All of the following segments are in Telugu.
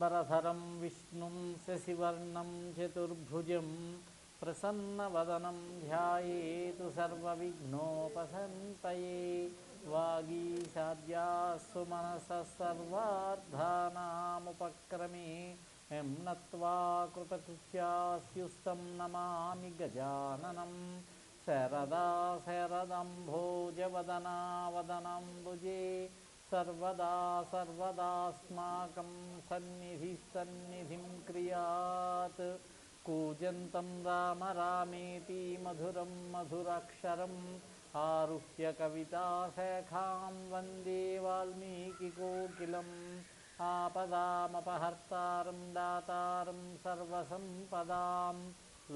వరధరం విష్ణుం శశివర్ణం చతుర్భుజం ప్రసన్నవదనం ధ్యాయేతు సర్వవిఘ్నోపశాంతయే. వాగీశాద్యాస్సు మనసః సర్వార్థానాముపక్రమే. ఎం నత్వా కృతకృత్యాస్యుస్తం నమామి గజాననం. శరదా శరదంభోజవదనా వదనంబుజే. సర్వదా సర్వదాస్మాకం సన్నిధిం క్రియాత్. కూజంతం రామ రామేతి మధురం మధురాక్షరం. ఆరుహ్య కవితాశాఖాం వందే వాల్మీకికోకిలం. ఆపదామపహర్తారం దాతారం సర్వసంపదాం.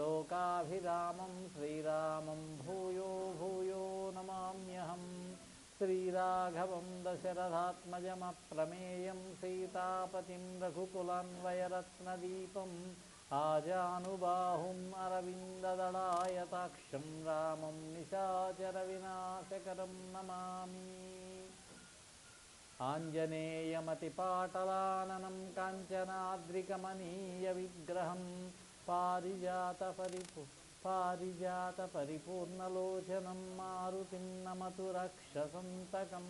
లోకాభిరామం శ్రీరామం భూయో భూయో నమామ్యహం. శ్రీరాఘవం దశరథాత్మజమప్రమేయం సీతాపతిం రఘుకులాన్వయరత్నదీపం. ఆజానుబాహుం అరవిందదళాయతాక్షం రామం నిశాచరవినాశకరం నమామి. ఆంజనేయమతిపాటలాననం కాంచనాద్రికమనీయ విగ్రహం. పారిజాతపరిపూర్ణలోచనం మారుతిం నమతు రక్షసంతకం.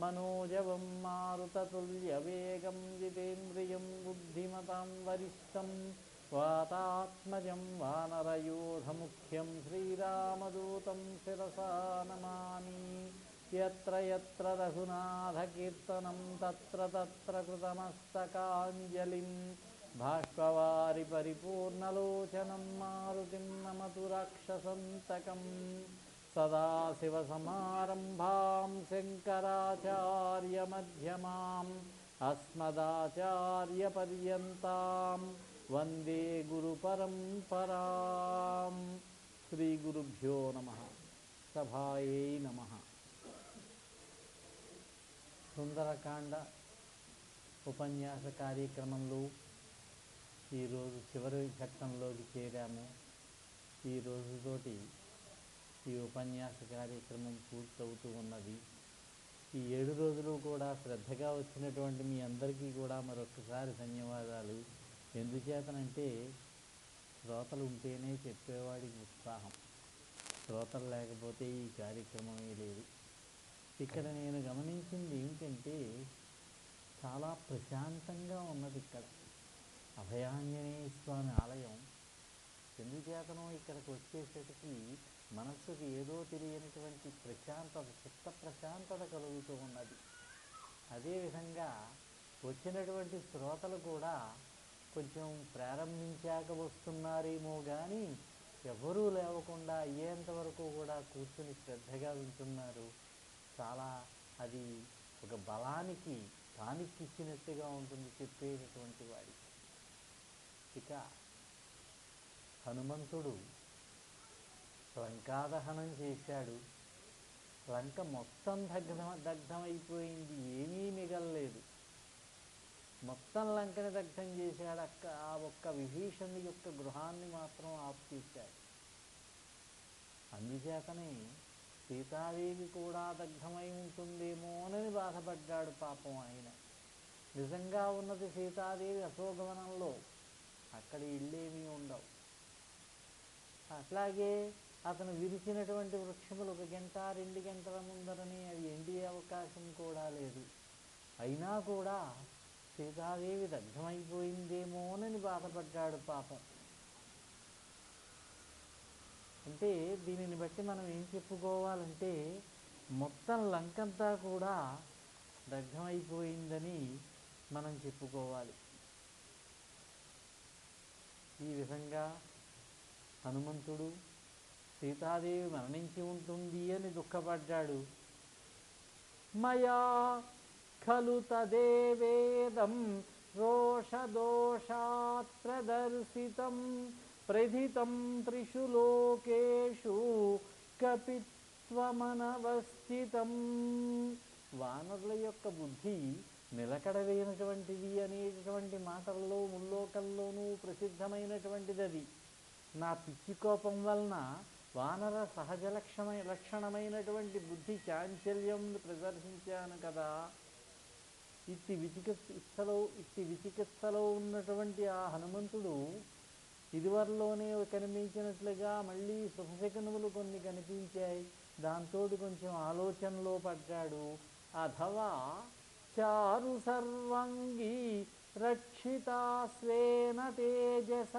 మనోజవం మారుతతుల్యవేగం జితేంద్రియం బుద్ధిమతాం వరిష్టం. వాతాత్మజం వానరయూథముఖ్యం శ్రీరామదూతం శిరసా నమామి. యత్ర యత్ర రఘునాథకీర్తనం తత్ర తత్ర కృతమస్తకాంజలిం. బాష్పవారి పరిపూర్ణలోచనం మారుతిం నమతు రాక్షసంతకం. సదాశివసమారంభాం శంకరాచార్యమధ్యమాం అస్మదాచార్యపర్యంతాం వందే గురుపరంపరాం. శ్రీగురుభ్యో నమః. సభాయై నమః. సుందరకాండ ఉపన్యాస కార్యక్రమంలో ఈరోజు చివరి ఘట్టంలోకి చేరాము. ఈ రోజుతోటి ఈ ఉపన్యాస కార్యక్రమం పూర్తవుతూ ఉన్నది. ఈ 7 రోజులు కూడా శ్రద్ధగా వచ్చినటువంటి మీ అందరికీ కూడా మరొకసారి ధన్యవాదాలు. ఎందుచేతనంటే శ్రోతలు ఉంటేనే చెప్పేవాడికి ఉత్సాహం, శ్రోతలు లేకపోతే ఈ కార్యక్రమమే లేదు. ఇక్కడ నేను గమనించింది ఏమిటంటే చాలా ప్రశాంతంగా ఉన్నది. ఇక్కడ అభయాంజనేయ స్వామి ఆలయం. ఎందుచేతనో ఇక్కడికి వచ్చేసరికి మనస్సుకి ఏదో తెలియనటువంటి ప్రశాంతత, చిత్త ప్రశాంతత కలుగుతూ ఉన్నది. అదేవిధంగా వచ్చినటువంటి శ్రోతలు కూడా కొంచెం ప్రారంభించాక వస్తున్నారేమో కానీ ఎవరూ లేవకుండా అయ్యేంత వరకు కూడా కూర్చుని శ్రద్ధగా వింటున్నారు. చాలా అది ఒక బలానికి టానిక్ ఇచ్చినట్టుగా ఉంటుంది చెప్పేటటువంటి వాడికి. ఇక హనుమంతుడు లంకాదహనం చేశాడు. లంక మొత్తం దగ్ధమైపోయింది, ఏమీ మిగలలేదు. మొత్తం లంకని దగ్ధం చేశాడు. ఆ ఒక్క విభీషణుని యొక్క గృహాన్ని మాత్రం ఆపు చేశాడు. అందుచేతనే సీతాదేవి కూడా దగ్ధమై ఉంటుందేమోనని బాధపడ్డాడు పాపం ఆయన. నిజంగా ఉన్నది సీతాదేవి అశోకవనంలో, అక్కడ ఇళ్ళేమీ ఉండవు. అట్లాగే అతను విరిచినటువంటి వృక్షములు 1 గంట 2 గంటల ముందరనే అవి ఎండే అవకాశం కూడా లేదు. అయినా కూడా సీతాదేవి దగ్ధమైపోయిందేమోనని బాధపడ్డాడు పాపం. అంటే దీనిని బట్టి మనం ఏం చెప్పుకోవాలంటే మొత్తం లంకంతా కూడా దగ్ధమైపోయిందని మనం చెప్పుకోవాలి. ఈ విధంగా హనుమంతుడు సీతాదేవి మరణించి ఉంటుంది అని దుఃఖపడ్డాడు. మయా ఖలు తదేవేదం రోషదోషాత్ ప్రదర్శితం ప్రథితం త్రిషు లోకేషు కపిత్వమనవస్థితం. వానరుల యొక్క బుద్ధి నిలకడలేనటువంటిది అనేటటువంటి మాటల్లో ముల్లోకంలోనూ ప్రసిద్ధమైనటువంటిది అది. నా పిచ్చి కోపం వలన వానర సహజ లక్షణమైనటువంటి బుద్ధి చాంచల్యం ప్రదర్శించాను కదా. ఇట్టి విచికిత్సలో ఉన్నటువంటి ఆ హనుమంతుడు ఇదివరలోనే కనిపించినట్లుగా మళ్ళీ శుభశకునములు కొన్ని కనిపించాయి. దాంతో కొంచెం ఆలోచనలో పడ్డాడు. అథవా చారు సర్వంగీ రక్షితా స్వేన తేజస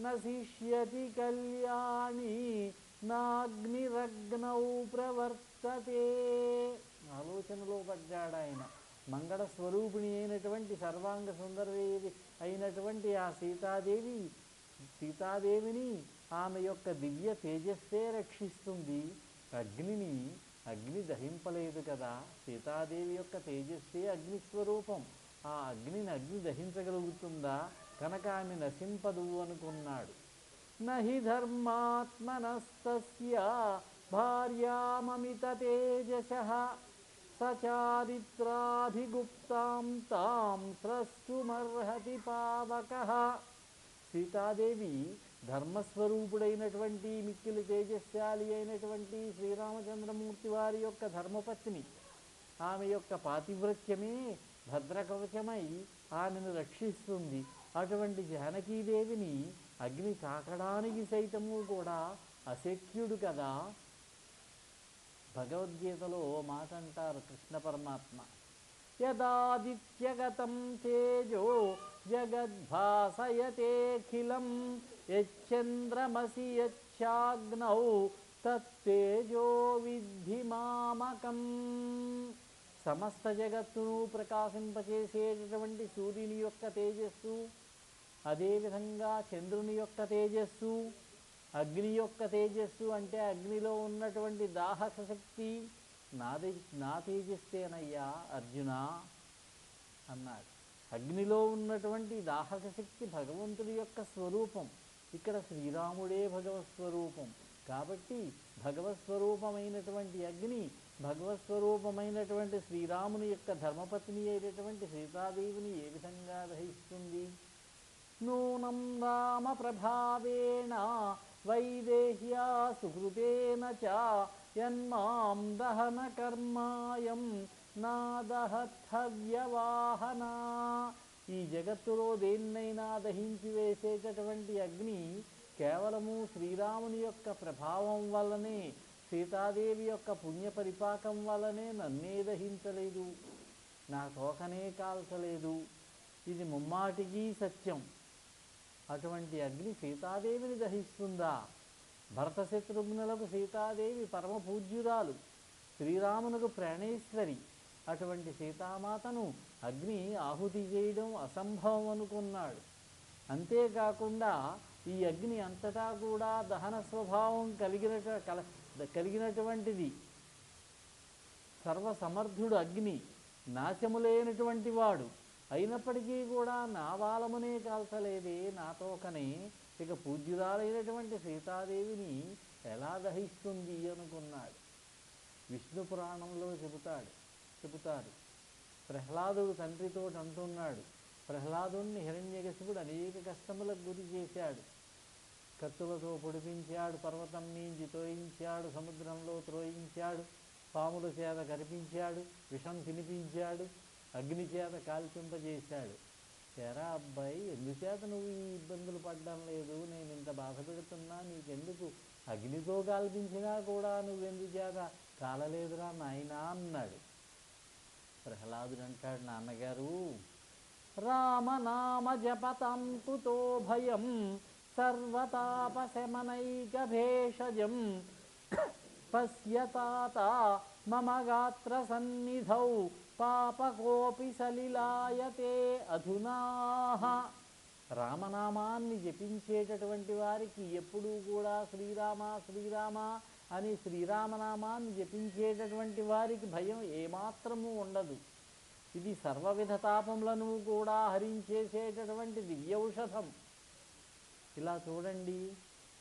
నశిష్యతి కళ్యాణి నాగ్నిరగ్నౌ ప్రవర్తతే. ఆలోచనలో పడ్డాడు ఆయన. మంగళస్వరూపిణి అయినటువంటి సర్వాంగ సుందరదేవి అయినటువంటి ఆ సీతాదేవిని ఆమె యొక్క దివ్య తేజస్సే రక్షిస్తుంది. అగ్ని దహింపలేదు కదా. సీతాదేవి యొక్క తేజస్సే అగ్నిస్వరూపం. ఆ అగ్ని దహించగలుగుతుందా? కనుక ఆమె నశింపదు అనుకున్నాడు. నహి ధర్మాత్మనస్తస్య భార్యామమిత తేజసః సచారిత్రాభిగుప్తాం తాం స్రష్టుమర్హతి పావకః. సీతాదేవి ధర్మస్వరూపుడైనటువంటి మిక్కిలి తేజస్శాలి అయినటువంటి శ్రీరామచంద్రమూర్తి వారి యొక్క ధర్మపత్ని. ఆమె యొక్క పాతివ్రత్యమే భద్రకవచమై ఆమెను రక్షిస్తుంది. అటువంటి జానకీదేవిని అగ్ని తాకడానికి సైతము కూడా అశక్యుడు కదా. భగవద్గీతలో మాట అంటారు కృష్ణ పరమాత్మ, యదాదిత్యగతం తేజో జగద్భాసయతేఖిలం యచ్చంద్రమసి యచ్చాగ్నౌ తత్తేజో విద్ధి మామకం. సమస్త జగత్తును ప్రకాశింపచేసేటటువంటి సూర్యుని యొక్క తేజస్సు, అదేవిధంగా చంద్రుని యొక్క తేజస్సు, అగ్ని యొక్క తేజస్సు, అంటే అగ్నిలో ఉన్నటువంటి దాహక శక్తి నా తేజస్సేనయ్యా అర్జున అన్నాడు. అగ్నిలో ఉన్నటువంటి దాహక శక్తి భగవంతుడి యొక్క స్వరూపం. ఇక్కడ శ్రీరాముడే భగవత్స్వరూపం. కాబట్టి భగవత్స్వరూపమైనటువంటి అగ్ని భగవత్స్వరూపమైనటువంటి శ్రీరాముని యొక్క ధర్మపత్ని అయినటువంటి సీతాదేవిని ఏ విధంగా దహిస్తుంది? నూనం రామ ప్రభావేణ వైదేహ్యా సుకృతేన చ యన్మాం దహన కర్మాయం నాదహత్యవాహన. ఈ జగత్తులో దేన్నైనా దహించి వేసేటటువంటి అగ్ని కేవలము శ్రీరాముని యొక్క ప్రభావం వల్లనే, సీతాదేవి యొక్క పుణ్య పరిపాకం వల్లనే నన్నే దహించలేదు, నా తోకనే కాల్చలేదు. ఇది ముమ్మాటికి సత్యం. అటువంటి అగ్ని సీతాదేవిని దహిస్తుందా? భరత శత్రుఘ్నులకు సీతాదేవి పరమ పూజ్యురాలు, శ్రీరామునకు ప్రాణేశ్వరి. అటువంటి సీతామాతను అగ్ని ఆహుతి చేయడం అసంభవం అనుకున్నాడు. అంతేకాకుండా ఈ అగ్ని అంతటా కూడా దహన స్వభావం కలిగినటువంటిది. సర్వసమర్థుడు అగ్ని, నాశములేనటువంటి వాడు. అయినప్పటికీ కూడా నా బాలమునే కాల్చలేదే, నా తోకనే, ఇక పూజ్యురాలైనటువంటి సీతాదేవిని ఎలా దహిస్తుంది అనుకున్నాడు. విష్ణు పురాణంలో చెబుతారు. ప్రహ్లాదుడు తండ్రితో అంటున్నాడు, ప్రహ్లాదుణ్ణి హిరణ్యకశిపుడు అనేక కష్టములకు గురి చేశాడు. కత్తులతో పొడిపించాడు, పర్వతం నుంచి తోయించాడు, సముద్రంలో త్రోయించాడు, పాముల చేత కరిపించాడు, విషం తినిపించాడు, అగ్ని చేత కాల్చింపజేశాడు. ఎరా అబ్బాయి, ఎందుచేత నువ్వు ఈ ఇబ్బందులు పడడం లేదు? నేను ఇంత బాధ పెడుతున్నా నీకెందుకు? అగ్నితో కాల్పించినా కూడా నువ్వెందుచేత కాలలేదురా నాయనా అన్నాడు. ప్రహ్లాదుడు అంటాడు, నాన్నగారు, రామనామ జపతం కుతో భయం సర్వతాపశమనైక భేషజం పశ్యతాత మమ గాత్ర సన్నిధౌ పాపకోపి సలిలాయతే అధునా. రామనామాన్ని జపించేటటువంటి వారికి ఎప్పుడూ కూడా శ్రీరామ శ్రీరామ అని శ్రీరామనామాన్ని జపించేటటువంటి వారికి భయం ఏమాత్రము ఉండదు. ఇది సర్వవిధ తాపములను కూడా హరించేసేటటువంటి దివ్యౌషధం. ఇలా చూడండి,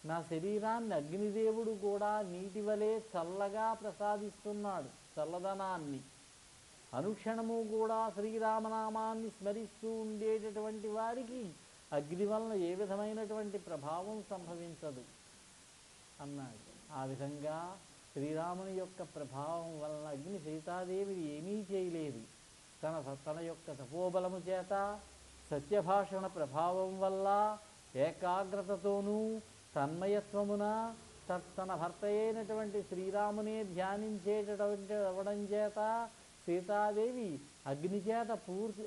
నా శరీరాన్ని అగ్నిదేవుడు కూడా నీటి వలె చల్లగా ప్రసాదిస్తున్నాడు, చల్లదనాన్ని. అనుక్షణము కూడా శ్రీరామనామాన్ని స్మరిస్తూ ఉండేటటువంటి వారికి అగ్ని వలన ఏ విధమైనటువంటి ప్రభావం సంభవించదు అన్నాడు. ఆ విధంగా శ్రీరాముని యొక్క ప్రభావం వలన అగ్ని సీతాదేవిని ఏమీ చేయలేదు. తన యొక్క తపోబలము చేత సత్యభాషణ ప్రభావం వల్ల ఏకాగ్రతతోనూ తన్మయత్వమున తన భర్త అయినటువంటి శ్రీరామునే ధ్యానించేటటువంటి అవడం చేత సీతాదేవి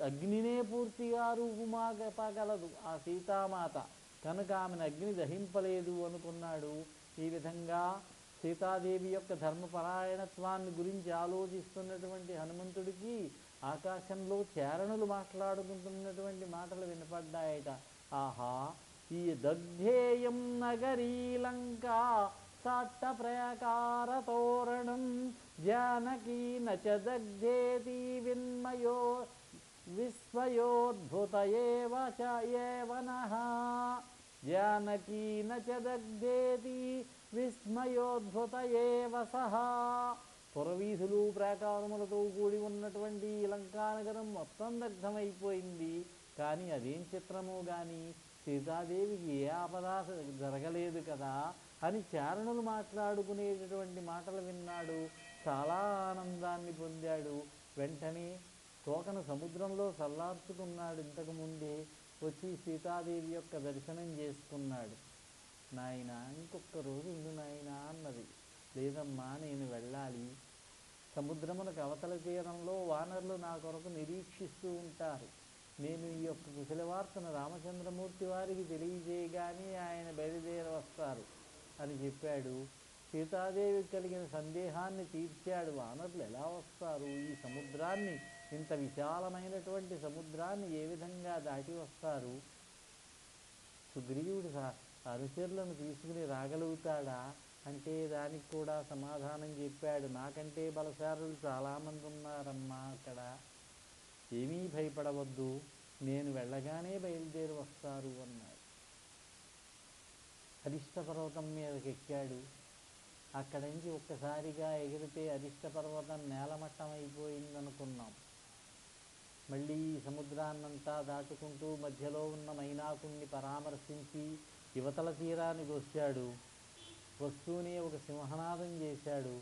అగ్నినే పూర్తిగా రూపుమాగలదు ఆ సీతామాత. కనుక ఆమెను అగ్ని దహింపలేదు అనుకున్నాడు. ఈ విధంగా సీతాదేవి యొక్క ధర్మపరాయణత్వాన్ని గురించి ఆలోచిస్తున్నటువంటి హనుమంతుడికి ఆకాశంలో చారణులు మాట్లాడుకుంటున్నటువంటి మాటలు వినపడ్డాయట. ఆహా, ఈ దగ్ధేయం నగరీ లంకా సాట్ట ప్రకార తోరణం జానకీ నచ దగ్ధేతి విస్మయోద్భుత ఏవనః జానకీ నచ దగ్ధేతి విస్మయోద్భుత ఏవ సహ. పురవీధులు ప్రాకారములతో కూడి ఉన్నటువంటి లంకానగరం మొత్తం దగ్ధమైపోయింది. కానీ అదేం చిత్రమో కానీ సీతాదేవికి ఏ ఆపద జరగలేదు కదా అని చారణులు మాట్లాడుకునేటటువంటి మాటలు విన్నాడు. చాలా ఆనందాన్ని పొందాడు. వెంటనే తోకను సముద్రంలో చల్లార్చుకున్నాడు. ఇంతకుముందే వచ్చి సీతాదేవి యొక్క దర్శనం చేసుకున్నాడు. నాయన, ఇంకొక రోజు ఉండు నాయన అన్నది. లేదమ్మా, నేను వెళ్ళాలి. సముద్రమునకు అవతల తీరంలో వానరులు నా కొరకు నిరీక్షిస్తూ ఉంటారు. నేను ఈ యొక్క కుశల వార్తను రామచంద్రమూర్తి వారికి తెలియజేయగానే ఆయన బయలుదేరి వస్తారు అని చెప్పాడు. సీతాదేవి కలిగిన సందేహాన్ని తీర్చాడు. వానరులు ఎలా వస్తారు? ఈ సముద్రాన్ని, ఇంత విశాలమైనటువంటి సముద్రాన్ని ఏ విధంగా దాటి వస్తారు? సుగ్రీవుడు అనుచరులను తీసుకుని రాగలుగుతాడా అంటే దానికి కూడా సమాధానం చెప్పాడు. నాకంటే బలశాలులు చాలామంది ఉన్నారమ్మా అక్కడ, ఏమీ భయపడవద్దు, నేను వెళ్ళగానే బయలుదేరి వస్తారు అన్నాడు. అరిష్ట పర్వతం మీదకి ఎక్కాడు. అక్కడి నుంచి ఒక్కసారిగా ఎగిరితే అరిష్ట పర్వతం నేలమట్టం అయిపోయిందనుకున్నాం. మళ్ళీ సముద్రాన్నంతా దాటుకుంటూ మధ్యలో ఉన్న మైనాకుణ్ణి పరామర్శించి యువతల తీరానికి వచ్చాడు. వస్తూనే ఒక సింహనాదం చేశాడు.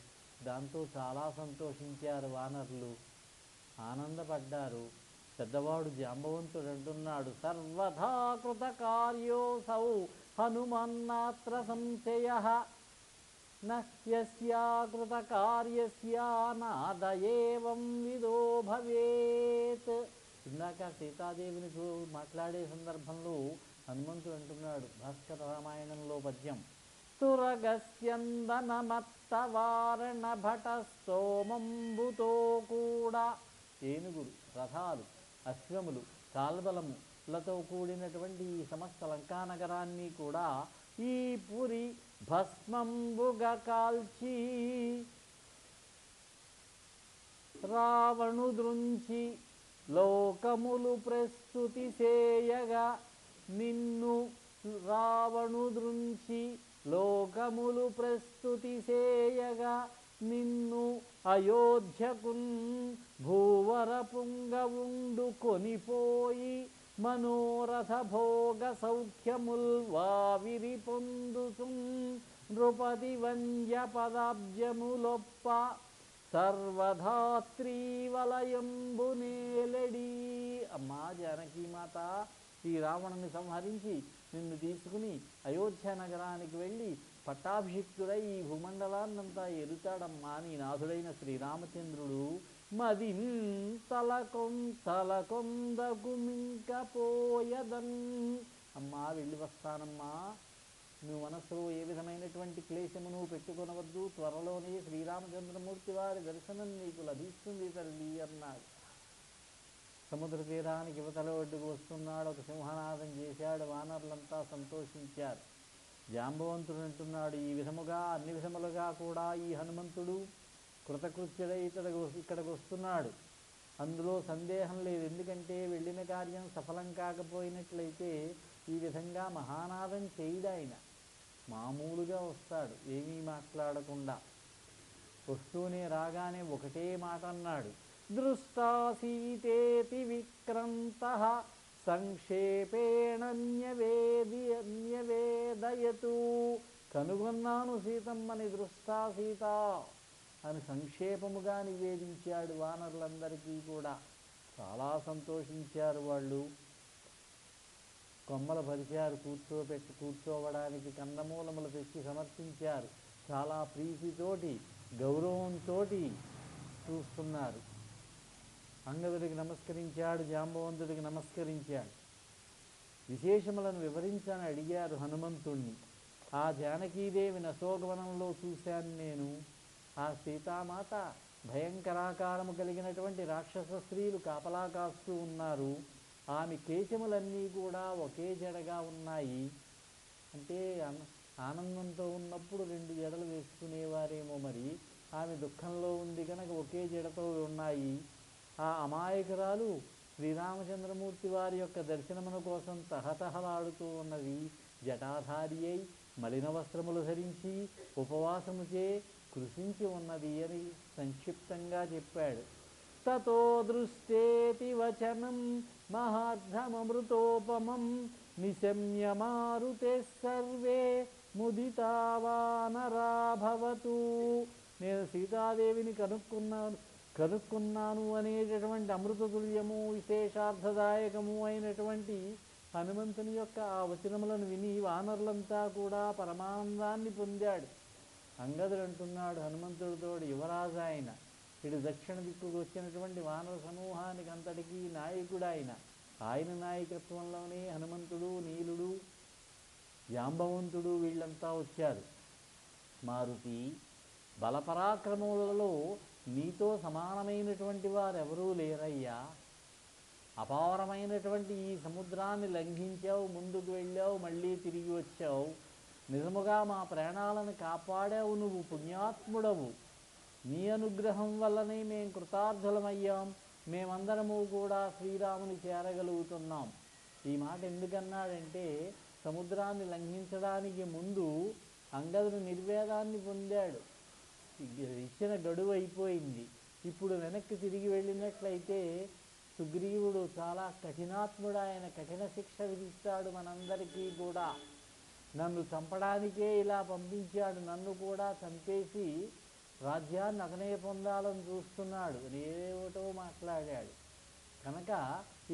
దాంతో చాలా సంతోషించారు వానరులు, ఆనందపడ్డారు. పెద్దవాడు జాంబవంతుడు అంటున్నాడు, సర్వథా కృత కార్యోసౌ హనుమన్నాత్ర సంశయః నస్యస్యాకృత కార్యస్య నాదయేవం విదో భవేత్. ఇందాక సీతాదేవిని మాట్లాడే సందర్భంలో హనుమంతుడు అంటున్నాడు భాస్కర రామాయణంలో పద్యం, తురగస్యందనమత్తవారణ భట స్తోమంబుతో కూడా. ఏనుగులు, రథాలు, అశ్వములు, కాల్బలములతో కూడినటువంటి ఈ సమస్త లంకానగరాన్ని కూడా ఈ పురి భస్మంబుగా కాల్చి రావణుదృంచి లోకములు ప్రస్తుతి చేయగా నిన్ను, రావణుదృంచి లోకములు ప్రస్తుతి చేయగా నిన్ను అయోధ్యకున్ భూవర పుంగవుండు కొనిపోయి మనోరథ భోగ సౌఖ్యముల్ వావిరి పొందుసున్ నృపతి వంద్య పదాబ్జములొప్ప సర్వధాత్రీవలయంబునేలడి. అమ్మా జానకీమాత, శ్రీరావణుని సంహరించి నిన్ను తీసుకుని అయోధ్య నగరానికి వెళ్ళి పట్టాభిషిక్తుడై ఈ భూమండలాన్నంతా ఎరుతాడమ్మా నీ నాథుడైన శ్రీరామచంద్రుడు. మదిన్ తలకొందకుమింకపోయదన్. అమ్మా, వెళ్ళి వస్తానమ్మా, నువ్వు మనసులో ఏ విధమైనటువంటి క్లేశమును పెట్టుకొనవద్దు, త్వరలోనే శ్రీరామచంద్రమూర్తి వారి దర్శనం నీకు లభిస్తుంది తల్లి అన్నాడు. సముద్ర తీరానికి యువతల ఒడ్డుకు వస్తున్నాడు. ఒక సింహనాదం చేశాడు. వానరులంతా సంతోషించారు. జాంబవంతుడు అంటున్నాడు, ఈ విధముగా అన్ని విధములుగా కూడా ఈ హనుమంతుడు కృతకృత్యుడై ఇక్కడికి వస్తున్నాడు. అందులో సందేహం లేదు. ఎందుకంటే వెళ్ళిన కార్యం సఫలం కాకపోయినట్లయితే ఈ విధంగా మహానాదం చేయడాయన. మామూలుగా వస్తాడు, ఏమీ మాట్లాడకుండా. వస్తూనే రాగానే ఒకటే మాట అన్నాడు, దృష్టా సీతేతి విక్రంతః సంక్షేపేణన్యవేదయతు. కనుగొన్నాను సీతమ్మని, దృష్టా సీత అని సంక్షేపముగా నివేదించాడు వానరులందరికీ కూడా. చాలా సంతోషించారు వాళ్ళు. కొమ్మల పరిచారు, కూర్చోవడానికి కందమూలములు తెచ్చి సమర్పించారు. చాలా ప్రీతితోటి గౌరవంతో చూస్తున్నారు. అంగదుడికి నమస్కరించాడు, జాంబవంతుడికి నమస్కరించాడు. విశేషములను వివరించని అడిగారు హనుమంతుణ్ణి. ఆ జానకీదేవిని అశోకవనంలో చూశాను నేను. ఆ సీతామాత భయంకరాకారము కలిగినటువంటి రాక్షస స్త్రీలు కాపలా కాస్తూ ఉన్నారు. ఆమె కేశములన్నీ కూడా ఒకే జడగా ఉన్నాయి. అంటే ఆనందంతో ఉన్నప్పుడు 2 జడలు వేసుకునేవారేమో మరి. ఆమె దుఃఖంలో ఉంది కనుక ఒకే జడతో ఉన్నాయి. ఆ అమాయకురాలు శ్రీరామచంద్రమూర్తి వారి యొక్క దర్శనమున కోసం తహతహలాడుతూ ఉన్నది. జటాధారి అయి మలిన వస్త్రములు ధరించి ఉపవాసముచే కృషించి ఉన్నది అని సంక్షిప్తంగా చెప్పాడు. తతో దృష్టేతి వచనం మహార్ధమృతోపమం నిశమ్య మారుతే సర్వే ముదితావానరాభవతు. నేను సీతాదేవిని కనుక్కున్నాను అనేటటువంటి అమృతతుల్యము విశేషార్థదాయకము అయినటువంటి హనుమంతుని యొక్క ఆ వచనములను విని వానరులంతా కూడా పరమానందాన్ని పొందాడు. అంగదుడు అంటున్నాడు హనుమంతుడితో, యువరాజు ఆయన, ఇటు దక్షిణ దిక్కుకు వచ్చినటువంటి వానర సమూహానికి అంతటికీ నాయకుడు ఆయన నాయకత్వంలోనే హనుమంతుడు, నీలుడు, జాంబవంతుడు వీళ్ళంతా వచ్చారు. మారుతి, బలపరాక్రమములలో నీతో సమానమైనటువంటి వారెవరూ లేరయ్యా. అపారమైనటువంటి ఈ సముద్రాన్ని లంఘించావు, ముందుకు వెళ్ళావు, మళ్ళీ తిరిగి వచ్చావు. నిజముగా మా ప్రాణాలను కాపాడావు, నువ్వు పుణ్యాత్ముడవు. నీ అనుగ్రహం వల్లనే మేం కృతార్థులమయ్యాం. మేమందరము కూడా శ్రీరాముని చేరగలుగుతున్నాం. ఈ మాట ఎందుకన్నాడంటే, సముద్రాన్ని లంఘించడానికి ముందు అంగదుడు నిర్వేదాన్ని పొందాడు. ఇచ్చిన గడువు అయిపోయింది. ఇప్పుడు వెనక్కి తిరిగి వెళ్ళినట్లయితే సుగ్రీవుడు చాలా కఠినాత్ముడు, ఆయన కఠిన శిక్ష విధిస్తాడు మనందరికీ కూడా. నన్ను చంపడానికే ఇలా పంపించాడు, నన్ను కూడా చంపేసి రాజ్యాన్ని అతనే పొందాలని చూస్తున్నాడు అని ఏదేమిటో మాట్లాడాడు. కనుక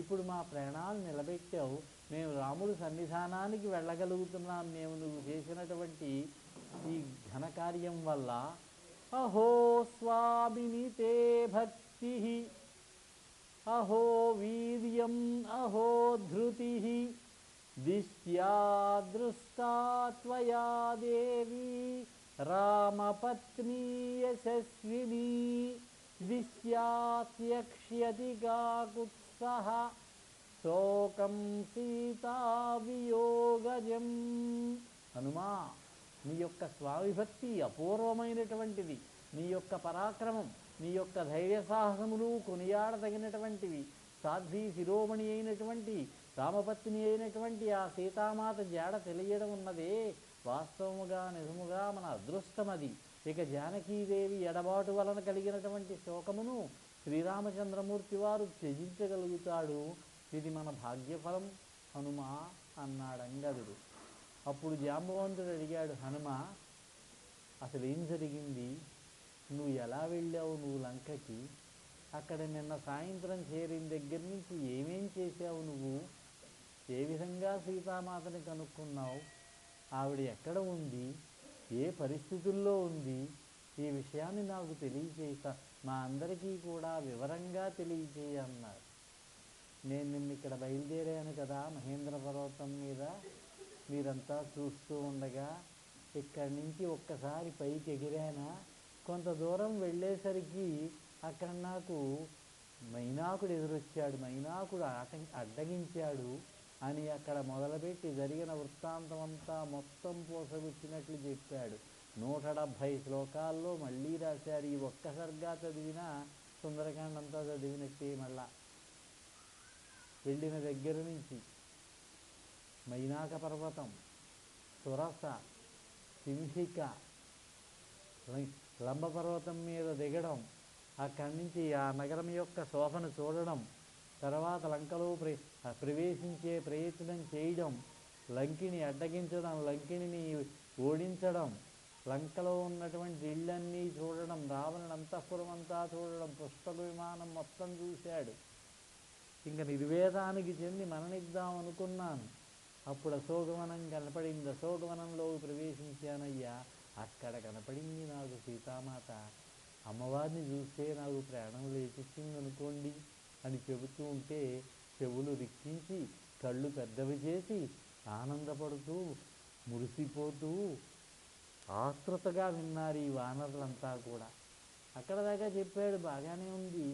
ఇప్పుడు మా ప్రాణాలు నిలబెట్టావు, మేము రాముడి సన్నిధానానికి వెళ్ళగలుగుతున్నాం మేము నువ్వు చేసినటువంటి ఈ ఘనకార్యం వల్ల. అహో స్వామిని తే భక్తి, అహో వీర్యం, అహో ధృతి, దిష్ట్యా దృష్టా త్వయా దేవి రామపత్నీ యశస్విని, దిష్ట్యా త్యక్ష్యతి కాకుత్సః శోకం సీతా వియోగజం. హనుమా, నీ యొక్క స్వామి భక్తి అపూర్వమైనటువంటిది. నీ యొక్క పరాక్రమం, నీ యొక్క ధైర్య సాహసములు కొనియాడదగినటువంటివి. సాధ్వీ శిరోమణి అయినటువంటి రామపత్ని అయినటువంటి ఆ సీతామాత జాడ తెలియడం ఉన్నదే వాస్తవముగా నిజముగా మన అదృష్టం అది. ఇక జానకీదేవి ఎడబాటు వలన కలిగినటువంటి శోకమును శ్రీరామచంద్రమూర్తి వారు త్యజించగలుగుతాడు. ఇది మన భాగ్యఫలం హనుమా అన్నాడు అంగదుడు. అప్పుడు జాంబవంతుడు అడిగాడు, హనుమ అసలు ఏం జరిగింది? నువ్వు ఎలా వెళ్ళావు నువ్వు లంకకి? అక్కడ నిన్న సాయంత్రం చేరిన దగ్గర నుంచి ఏమేం చేశావు నువ్వు? ఏ విధంగా సీతామాతని కనుక్కున్నావు? ఆవిడ ఎక్కడ ఉంది? ఏ పరిస్థితుల్లో ఉంది? ఈ విషయాన్ని నాకు తెలియచేస్తా, మా అందరికీ కూడా వివరంగా తెలియచేయ అన్నారు. నేను నిన్న ఇక్కడ బయలుదేరాను కదా మహేంద్ర పర్వతం మీద, మీరంతా చూస్తూ ఉండగా ఇక్కడి నుంచి ఒక్కసారి పైకి ఎగిరానా, కొంత దూరం వెళ్ళేసరికి అక్కడ నాకు మైనాకుడు ఎదురొచ్చాడు, మైనాకుడు అడ్డగించాడు అని అక్కడ మొదలుపెట్టి జరిగిన వృత్తాంతం అంతా మొత్తం పోసగుచ్చినట్లు చెప్పాడు. 170 శ్లోకాల్లో మళ్ళీ రాశారు. ఈ ఒక్క సర్గా చదివినా సుందరకాండ అంతా చదివినట్టే. మళ్ళా వెళ్ళిన దగ్గర నుంచి మైనాక పర్వతం, సురస, సింహిక, లంబ పర్వతం మీద దిగడం, అక్కడి నుంచి ఆ నగరం యొక్క శోభను చూడడం, తర్వాత లంకలో ప్రవేశించే ప్రయత్నం చేయడం, లంకిని అడ్డగించడం, లంకిని ఓడించడం, లంకలో ఉన్నటువంటి ఇళ్ళన్నీ చూడడం, రావణుని అంతఃపురం అంతా చూడడం, పుష్పక విమానం మొత్తం చూశాడు. ఇంక నిర్వేదానికి చెంది మరణిద్దాం అనుకున్నాను. అప్పుడు అశోకవనం కనపడింది. అశోకవనంలో ప్రవేశించానయ్యా. అక్కడ కనపడింది నాకు సీతామాత. అమ్మవారిని చూస్తే నాకు ప్రాణం లేచిచ్చింది అనుకోండి అని చెబుతూ ఉంటే చెవులు రిక్కించి కళ్ళు పెద్దవి చేసి ఆనందపడుతూ మురిసిపోతూ ఆతృతగా విన్నారు ఈ వానరులంతా కూడా. అక్కడ దాకా చెప్పాడు, బాగానే ఉంది.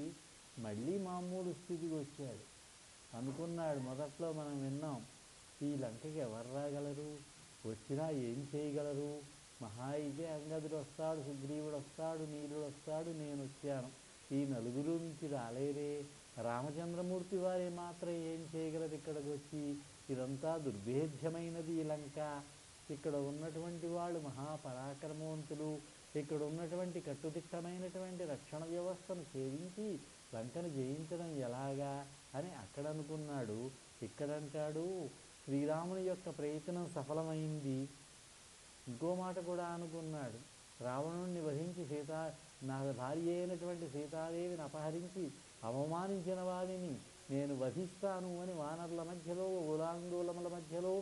మళ్ళీ మామూలు స్థితికి వచ్చాడు. అనుకున్నాడు, మొదట్లో మనం విన్నాం, ఈ లంకకి ఎవరు రాగలరు, వచ్చినా ఏం చేయగలరు, మహా అయితే అంగదుడు వస్తాడు, సుగ్రీవుడు వస్తాడు, నీలుడు వస్తాడు, నేను వచ్చాను, ఈ నలుగురు నుంచి రాలేరే, రామచంద్రమూర్తి వారే మాత్రం ఏం చేయగలరు ఇక్కడికి వచ్చి, ఇదంతా దుర్భేద్యమైనది ఈ లంక, ఇక్కడ ఉన్నటువంటి వాళ్ళు మహాపరాక్రమవంతులు, ఇక్కడ ఉన్నటువంటి కట్టుదిట్టమైనటువంటి రక్షణ వ్యవస్థను ఛేదించి లంకను జయించడం ఎలాగా అని అక్కడ అనుకున్నాడు. ఇక్కడంటాడు, శ్రీరాముని యొక్క ప్రయత్నం సఫలమైంది. ఇంకో మాట కూడా అనుకున్నాడు, రావణుణ్ణి వధించి నా భార్య అయినటువంటి సీతాదేవిని అపహరించి అవమానించిన వారిని నేను వధిస్తాను అని వానరుల మధ్యలో, ఉలాందోళముల మధ్యలో,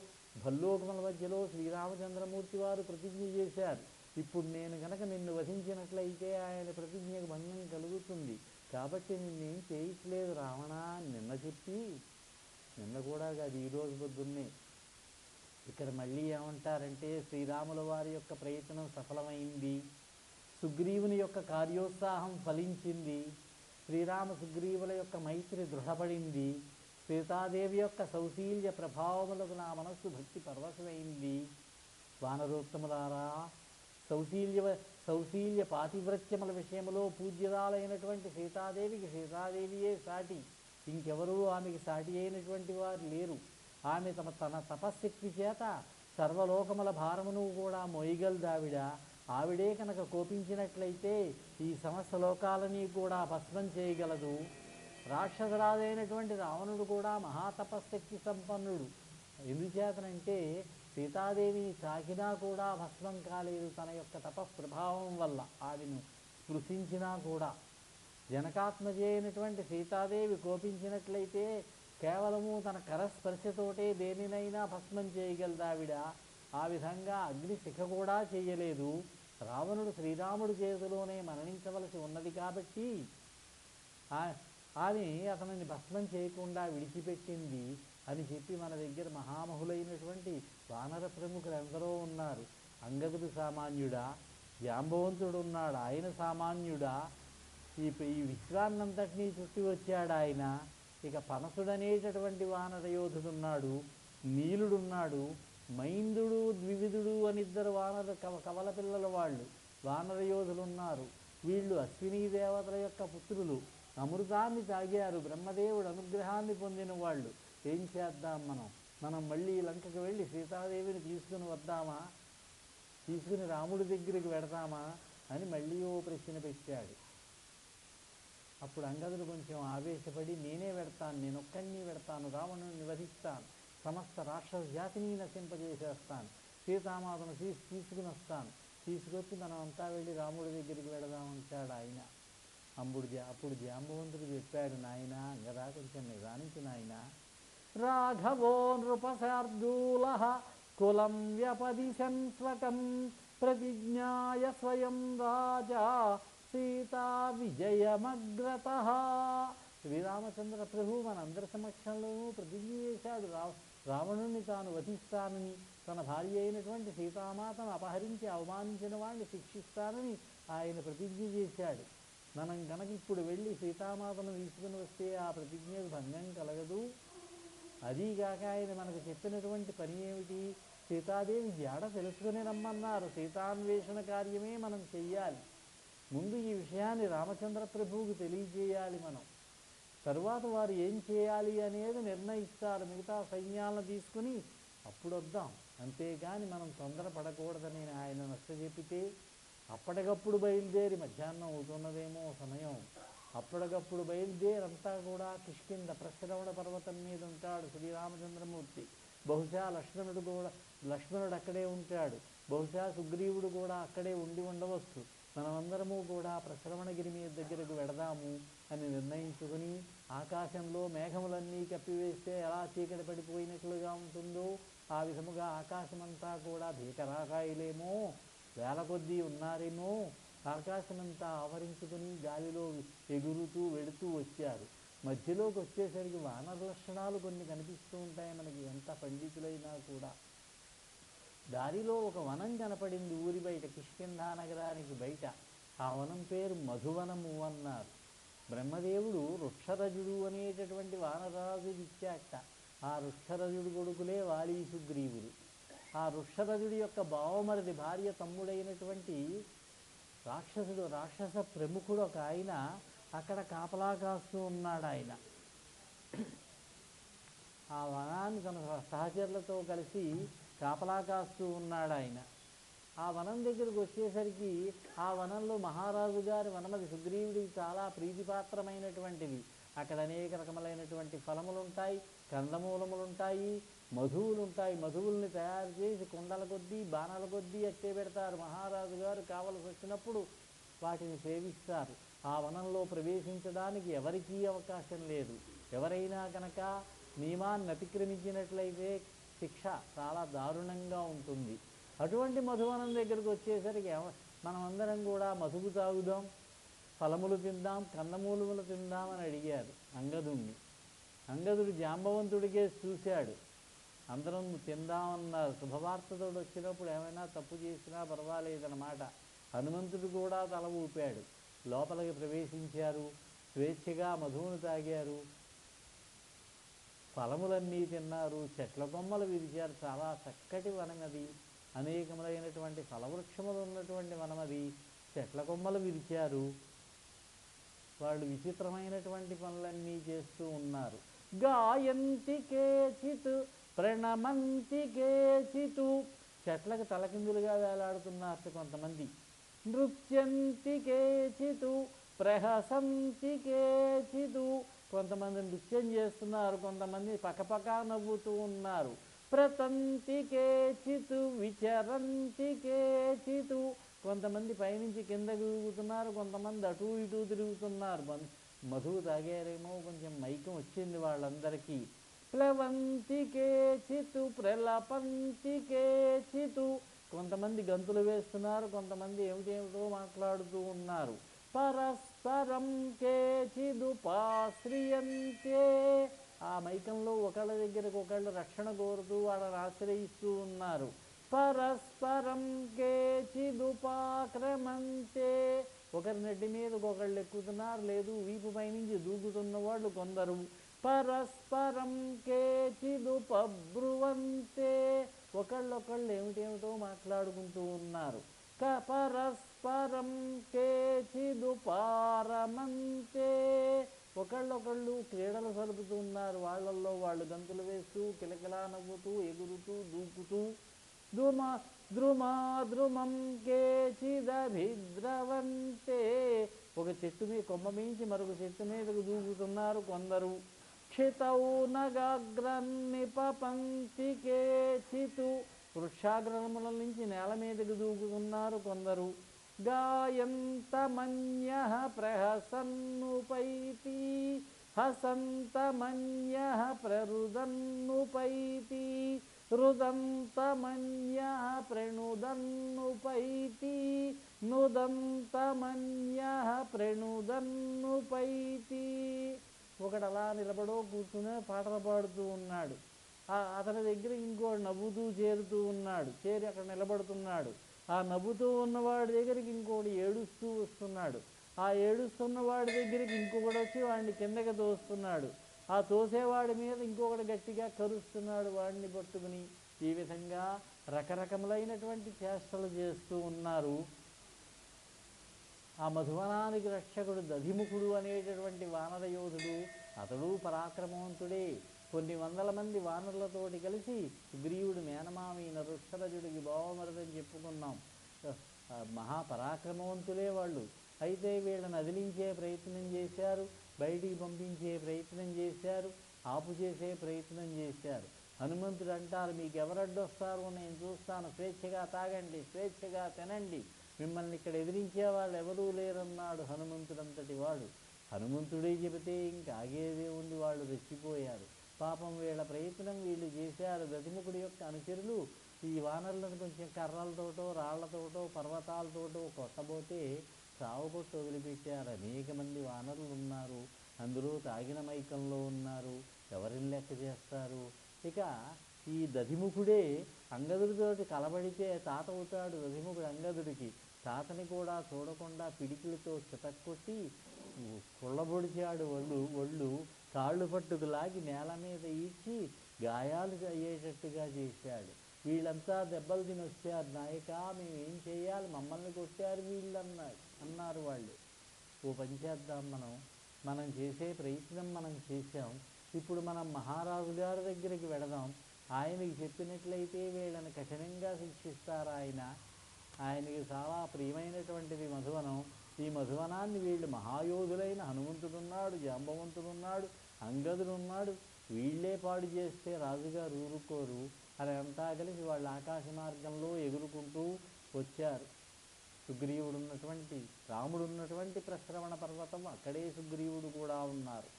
భల్లోకముల మధ్యలో శ్రీరామచంద్రమూర్తి వారు ప్రతిజ్ఞ చేశారు. ఇప్పుడు నేను కనుక నిన్ను వధించినట్లయితే ఆయన ప్రతిజ్ఞకు భంగం కలుగుతుంది, కాబట్టి నిన్నేం చేయట్లేదు రావణ నిన్న చెప్పి, నిన్న కూడా కాదు ఈరోజు పొద్దున్నే ఇక్కడ మళ్ళీ ఏమంటారంటే, శ్రీరాముల వారి యొక్క ప్రయత్నం సఫలమైంది, సుగ్రీవుని యొక్క కార్యోత్సాహం ఫలించింది, శ్రీరామ సుగ్రీవుల యొక్క మైత్రి దృఢపడింది, సీతాదేవి యొక్క సౌశీల్య ప్రభావములకు నా మనస్సు భక్తి పరవశమైంది. వానరోత్తములారా, సౌశీల్య పాతివ్రత్యముల విషయంలో పూజ్యురాలైనటువంటి సీతాదేవికి సీతాదేవియే సాటి, ఇంకెవరూ ఆమెకి సాటి అయినటువంటి వారు లేరు. ఆమె తన తపశ్శక్తి చేత సర్వలోకముల భారమును కూడా మోయగలదావిడ. ఆవిడే కనుక కోపించినట్లయితే ఈ సమస్త లోకాలని కూడా భస్మం చేయగలదు. రాక్షసరాజైనటువంటి రావణుడు కూడా మహాతపశ్శక్తి సంపన్నుడు. ఎందుచేతనంటే సీతాదేవిని తాకినా కూడా భస్మం కాలేదు తన యొక్క తపఃప్రభావం వల్ల. ఆమెను స్పృశించినా కూడా జనకాత్మజ అయినటువంటి సీతాదేవి కోపించినట్లయితే కేవలము తన కరస్పర్శతోటే దేనినైనా భస్మం చేయగలదావిడ. ఆ విధంగా అగ్నిశిఖ కూడా చేయలేదు. రావణుడు శ్రీరాముడి చేతిలోనే మరణించవలసి ఉన్నది కాబట్టి ఆమె అతనిని భస్మం చేయకుండా విడిచిపెట్టింది అని చెప్పి మన దగ్గర మహామహులైనటువంటి వానర ప్రముఖులు ఎందరో ఉన్నారు. అంగదుడు సామాన్యుడా, జాంబవంతుడు ఉన్నాడు, ఆయన సామాన్యుడా, ఈ విశ్వాన్నంతటినీ చుట్టి వచ్చాడు ఆయన. ఇక పనసుడనేటటువంటి వానర యోధుడున్నాడు, నీలుడున్నాడు, మైందుడు, ద్వివిధుడు అనిద్దరు కవల పిల్లల వాళ్ళు వానర యోధులున్నారు. వీళ్ళు అశ్వినీ దేవతల యొక్క పుత్రులు, అమృతాన్ని తాగారు, బ్రహ్మదేవుడు అనుగ్రహాన్ని పొందిన వాళ్ళు. ఏం చేద్దాం మనం మళ్ళీ లంకకు వెళ్ళి సీతాదేవిని తీసుకుని వద్దామా, తీసుకుని రాముడి దగ్గరికి వెడతామా అని మళ్ళీ ఓ ప్రశ్న పెట్టాడు. అప్పుడు అంగదుడు కొంచెం ఆవేశపడి, నేనే వెడతాను, నేనొక్కడిని వెడతాను, రావణుడిని వధిస్తాను, సమస్త రాక్షస జాతిని నశింపజేసేస్తాను, సీతామాతను తీసుకుని వస్తాను, తీసుకొచ్చి మనం అంతా వెళ్ళి రాముడి దగ్గరికి వెడదామంటాడు ఆయన. అప్పుడు జాంబవంతుడు చెప్పాడు, నాయన అంగదా కొంచెం నిదానించు నాయన, రాఘవో నృపశార్దూల కులం వ్యపదిశన్ స్వకం ప్రతిజ్ఞాయ స్వయం రాజా సీతా విజయమగ్రత. శ్రీరామచంద్ర ప్రభు మనందరి సమక్షంలోనూ ప్రతిజ్ఞ చేశాడు, రావణుణ్ణి తాను వధిస్తానని, తన భార్య అయినటువంటి సీతామాతను అపహరించి అవమానించిన వాడిని శిక్షిస్తానని ఆయన ప్రతిజ్ఞ చేశాడు. మనం కనుక ఇప్పుడు వెళ్ళి సీతామాతను తీసుకుని వస్తే ఆ ప్రతిజ్ఞకు భంగం కలగదు. అదీగాక ఆయన మనకు చెప్పినటువంటి పని ఏమిటి, సీతాదేవి జాడ తెలుసుకుని రమ్మన్నారు. సీతాన్వేషణ కార్యమే మనం చెయ్యాలి. ముందు ఈ విషయాన్ని రామచంద్ర ప్రభువుకు తెలియజేయాలి మనం. తరువాత వారు ఏం చేయాలి అనేది నిర్ణయిస్తారు. మిగతా సైన్యాలను తీసుకుని అప్పుడు వద్దాం, అంతేగాని మనం తొందరపడకూడదని ఆయన నచ్చజెప్పితే అప్పటికప్పుడు బయలుదేరి, మధ్యాహ్నం అవుతున్నదేమో సమయం, అప్పటికప్పుడు బయలుదేరంతా కూడా కిష్కింద ప్రశ్రవణ పర్వతం మీద ఉంటాడు శ్రీరామచంద్రమూర్తి. బహుశా లక్ష్మణుడు అక్కడే ఉంటాడు, బహుశా సుగ్రీవుడు కూడా అక్కడే ఉండవచ్చు. మనమందరము కూడా ప్రశ్రవణగిరి మీద దగ్గరకు వెడదాము అని నిర్ణయించుకుని ఆకాశంలో మేఘములన్నీ కప్పివేస్తే ఎలా చీకటి పడిపోయినట్లుగా ఉంటుందో ఆ విధముగా ఆకాశమంతా కూడా భీకరాకాయలేమో వేల కొద్దీ ఉన్నారేమో ఆకాశమంతా ఆవరించుకుని గాలిలో ఎగురుతూ వెడుతూ వచ్చారు. మధ్యలోకి వచ్చేసరికి వానర లక్షణాలు కొన్ని కనిపిస్తూ ఉంటాయి మనకి, ఎంత పండితులైనా కూడా. దారిలో ఒక వనం కనపడింది ఊరి బయట, కిష్కింధా నగరానికి బయట. ఆ వనం పేరు మధువనము అన్నారు. బ్రహ్మదేవుడు వృక్షరజుడు అనేటటువంటి వానరాజుకి ఇచ్చాట. ఆ వృక్షరజుడు కొడుకులే వాలి సుగ్రీవుడు. ఆ వృక్షరజుడి యొక్క బావమరిది భార్య తమ్ముడైనటువంటి రాక్షస ప్రముఖుడు ఒక ఆయన అక్కడ కాపలా కాస్తూ ఉన్నాడు. ఆయన ఆ వనాన్ని తన సహచరులతో కలిసి కాపలా కాస్తూ ఉన్నాడు. ఆయన ఆ వనం దగ్గరకు వచ్చేసరికి ఆ వనంలో మహారాజు గారి వనమది సుగ్రీవుడికి చాలా ప్రీతిపాత్రమైనటువంటిది. అక్కడ అనేక రకములైనటువంటి ఫలములుంటాయి, కందమూలములుంటాయి, మధువులుంటాయి. మధువుల్ని తయారు చేసి కుండల కొద్దీ బాణాల కొద్దీ అట్టే పెడతారు. మహారాజు గారు కావలసి వచ్చినప్పుడు వాటిని సేవిస్తారు. ఆ వనంలో ప్రవేశించడానికి ఎవరికీ అవకాశం లేదు. ఎవరైనా కనుక నియమాన్ని అతిక్రమించినట్లయితే శిక్ష చాలా దారుణంగా ఉంటుంది. అటువంటి మధువనం దగ్గరకు వచ్చేసరికి మనమందరం కూడా మధువు తాగుదాం, ఫలములు తిందాం, కందమూలములు తిందాం అని అడిగారు అంగదుణ్ణి. అంగదుడు జాంబవంతుడికే చూశాడు. అందరం తిందామన్నారు. శుభవార్తతో వచ్చినప్పుడు ఏమైనా తప్పు చేసినా పర్వాలేదన్నమాట. హనుమంతుడు కూడా తల ఊపాడు. లోపలికి ప్రవేశించారు. స్వేచ్ఛగా మధువును తాగారు, ఫలములన్నీ తిన్నారు, చెట్ల కొమ్మలు విరిచారు. చాలా చక్కటి వనమది, అనేకములైనటువంటి ఫలవృక్షములు ఉన్నటువంటి వనమది. చెట్ల కొమ్మలు విరిచారు. వాళ్ళు విచిత్రమైనటువంటి పనులన్నీ చేస్తూ ఉన్నారు. గాయంతి కేచిత్ ప్రణమంతి కేచితు, చెట్లకు తలకిందులుగా వేలాడుతున్నారు కొంతమంది. నృత్యంతి కేచితు ప్రహసంతి కేచితు, కొంతమంది నృత్యం చేస్తున్నారు, కొంతమంది పకపక నవ్వుతూ ఉన్నారు. ప్రతంతి కేచితు విచరంతి కేచితు, కొంతమంది పైనుంచి కిందకు తిరుగుతున్నారు, కొంతమంది అటు ఇటు తిరుగుతున్నారు. మధువు తాగారేమో కొంచెం మైకం వచ్చింది వాళ్ళందరికీ. ప్లవంతి కేచితు ప్రలపంతి కేచితు, కొంతమంది గంతులు వేస్తున్నారు, కొంతమంది ఏమిటేమిటో మాట్లాడుతూ ఉన్నారు. పరస్పరం కేచిదుపాశ్రియంతే, ఆ మైకంలో ఒకళ్ళ దగ్గరకు ఒకళ్ళు రక్షణ కోరుతూ వాళ్ళని ఆశ్రయిస్తూ ఉన్నారు. పరస్పరం కేచిదుపాక్రమంతే, ఒకరి నెడ్డి మీదకి ఒకళ్ళు ఎక్కుతున్నారు, లేదు వీపు పైనుంచి దూకుతున్న వాళ్ళు కొందరు. పరస్పరం కేచిదుపబ్రువంతే, ఒకళ్ళొకళ్ళు ఏమిటేమిటో మాట్లాడుకుంటూ ఉన్నారు. పరస్పరం కేచిదుపారమంతే, ఒకళ్ళొకళ్ళు క్రీడలు సలుపుతూ ఉన్నారు. వాళ్ళల్లో వాళ్ళు గంతులు వేస్తూ కిలకిలా నవ్వుతూ ఎగురుతూ దూకుతూ. ద్రుమాద్రుమం కేచిదభిద్రవంతే, ఒక చెట్టు మీద కొమ్మ మించి మరొక చెట్టు మీదకు దూకుతున్నారు కొందరు. క్షితౌ నగాగ్రన్నిపపంతి కేచితు, వృక్షాగ్రముల నుంచి నేల మీదకు దూకుతున్నారు కొందరు. గాయంతమన్యః ప్రహసన్నుపైతి హసంతమన్యః ప్రరుదన్నుపైతి రుదంతమన్యః ప్రణుదన్నుపైతి నుదంతమన్యః ప్రణుదన్నుపైతి, ఒకడు అలా నిలబడో కూర్చునే పాటలు పాడుతూ ఉన్నాడు. అతని దగ్గర ఇంకోటి నవ్వుతూ చేరుతూ ఉన్నాడు, చేరి అక్కడ నిలబడుతున్నాడు. ఆ నవ్వుతూ ఉన్నవాడి దగ్గరికి ఇంకోటి ఏడుస్తూ వస్తున్నాడు. ఆ ఏడుస్తున్న వాడి దగ్గరికి ఇంకొకటి వచ్చి వాడిని కిందకి తోస్తున్నాడు. ఆ తోసేవాడి మీద ఇంకొకటి గట్టిగా కరుస్తున్నాడు వాడిని పట్టుకుని. ఈ విధంగా రకరకములైనటువంటి చేష్టలు చేస్తూ ఉన్నారు. ఆ మధువనానికి రక్షకుడు దధిముఖుడు అనేటటువంటి వానర యోధుడు, అతడు పరాక్రమవంతుడే. కొన్ని వందల మంది వానరులతోటి కలిసి సుగ్రీవుడు మేనమామైన వృక్షరజుడికి బావమరదని చెప్పుకున్నాం. మహాపరాక్రమవంతులే వాళ్ళు. అయితే వీళ్ళని అదిలించే ప్రయత్నం చేశారు, బయటికి పంపించే ప్రయత్నం చేశారు, ఆపు చేసే ప్రయత్నం చేశారు. హనుమంతుడు అంటారు, మీకు ఎవరడ్డొస్తారో నేను చూస్తాను, స్వేచ్ఛగా తాగండి, స్వేచ్ఛగా తినండి, మిమ్మల్ని ఇక్కడ ఎదిరించే వాళ్ళు ఎవరూ లేరన్నాడు హనుమంతుడంతటి వాడు. హనుమంతుడే చెబితే ఇంక ఆగేదే ఉంది. వాళ్ళు రెచ్చిపోయారు. పాపం వీళ్ళ ప్రయత్నం వీళ్ళు చేశారు. దధిముఖుడి యొక్క అనుచరులు ఈ వానరులను కొంచెం కర్రలతోటో రాళ్లతోటో పర్వతాలతోటో కొట్టబోతే సావుకొట్టు వదిలిపెట్టారు. అనేక మంది వానరులు ఉన్నారు, అందులో తాగిన మైకంలో ఉన్నారు, ఎవరిని లెక్క చేస్తారు. ఇక ఈ దధిముఖుడే అంగదుడితోటి కలబడితే తాత అవుతాడు. దధిముఖుడు అంగదుడికి తాతని కూడా చూడకుండా పిడికిలతో చితక్కొట్టి కుళ్ళబొడిచాడు. ఒళ్ళు కాళ్ళు పట్టుకు లాగి నేల మీద ఈడ్చి గాయాలు అయ్యేటట్టుగా చేశాడు. వీళ్ళంతా దెబ్బలు తిని వచ్చారు. నాయక మేమేం చేయాలి, మమ్మల్ని కొట్టారు వీళ్ళు అన్నారు వాళ్ళు. ఓ పని చేద్దాం, మనం చేసే ప్రయత్నం మనం చేశాం. ఇప్పుడు మనం మహారాజు గారి దగ్గరికి వెళదాం. ఆయనకి చెప్పినట్లయితే వీళ్ళని కఠినంగా శిక్షిస్తారు. ఆయనకి చాలా ప్రియమైనటువంటిది మధువనం. ఈ మధువనాన్ని వీళ్ళు మహాయోధులైన హనుమంతుడున్నాడు, జాంబవంతుడున్నాడు, అంగదుడున్నాడు, వీళ్ళే పాడు చేస్తే రాజుగారు ఊరుకోరు అని అంతా కలిసి వాళ్ళు ఆకాశ మార్గంలో ఎగురుకుంటూ వచ్చారు. సుగ్రీవుడున్నటువంటి రాముడున్నటువంటి ప్రశ్రవణ పర్వతం, అక్కడే సుగ్రీవుడు కూడా ఉన్నారు.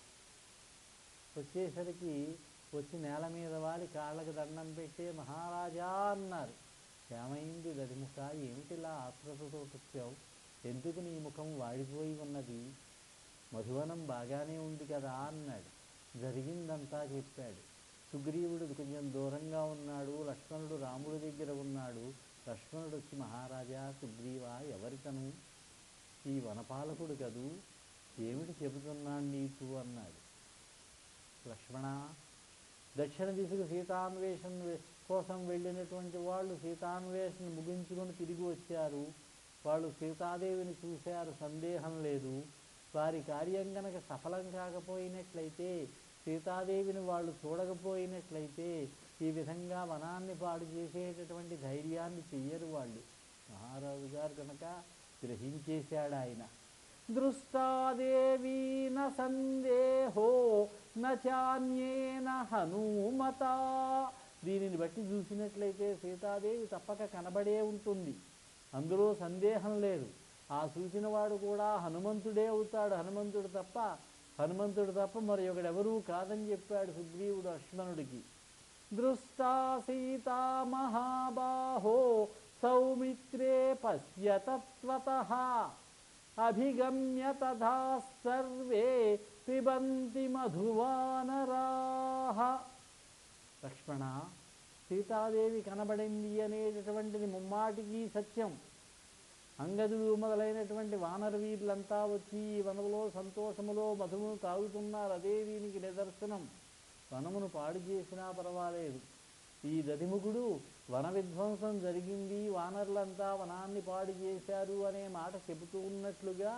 వచ్చేసరికి వచ్చి నేల మీద వాలి కాళ్ళకు దండం పెట్టే మహారాజా అన్నారు. ఏమైంది దధిముఖ, ఏమిటిలా ఆత్రతతో వచ్చావు? ఎందుకు నీ ముఖం వాడిపోయి ఉన్నది? మధువనం బాగానే ఉంది కదా అన్నాడు. జరిగిందంతా చెప్పాడు. సుగ్రీవుడు కొంచెం దూరంగా ఉన్నాడు, లక్ష్మణుడు రాముడి దగ్గర ఉన్నాడు. లక్ష్మణుడు వచ్చి మహారాజా సుగ్రీవా, ఎవరితను? ఈ వనపాలకుడు కదూ, ఏమిటి చెబుతున్నాను నీకు అన్నాడు. లక్ష్మణ, దక్షిణ దిశకు సీతాన్వేషణ కోసం వెళ్ళినటువంటి వాళ్ళు సీతాన్వేషణ ముగించుకొని తిరిగి వచ్చారు. వాళ్ళు సీతాదేవిని చూశారు, సందేహం లేదు. వారి కార్యం గనక సఫలం కాకపోయినట్లయితే, సీతాదేవిని వాళ్ళు చూడకపోయినట్లయితే ఈ విధంగా వనాన్ని పాడు చేసేటటువంటి ధైర్యాన్ని చెయ్యరు వాళ్ళు. మహారాజు గారు కనుక గ్రహించేశాడు ఆయన. దృష్టాదేవీ న సందేహో నాన్యేన హనుమత. దీనిని బట్టి చూసినట్లయితే సీతాదేవి తప్పక కనబడే ఉంటుంది, అందులో సందేహం లేదు. ఆ చూసినవాడు కూడా హనుమంతుడే అవుతాడు. హనుమంతుడు తప్ప మరి ఒకడెవరూ కాదని చెప్పాడు సుగ్రీవుడు లక్ష్మణుడికి. దృష్టా సీతా మహాబాహో సౌమిత్రే పశ్యతత్వతః అభిగమ్య తథా సర్వే పిబంతి మధువానరాః. లక్ష్మణ, సీతాదేవి కనబడింది అనేటటువంటిది ముమ్మాటికి సత్యం. అంగదుడు మొదలైనటువంటి వానర వీరులంతా వచ్చి ఈ వనములో సంతోషములో మధువును తాగుతున్నారు. అదే దీనికి నిదర్శనం. వనమును పాడు చేసినా పర్వాలేదు. ఈ దధిముఖుడు వన విధ్వంసం జరిగింది, వానరులంతా వనాన్ని పాడు చేశారు అనే మాట చెబుతూ ఉన్నట్లుగా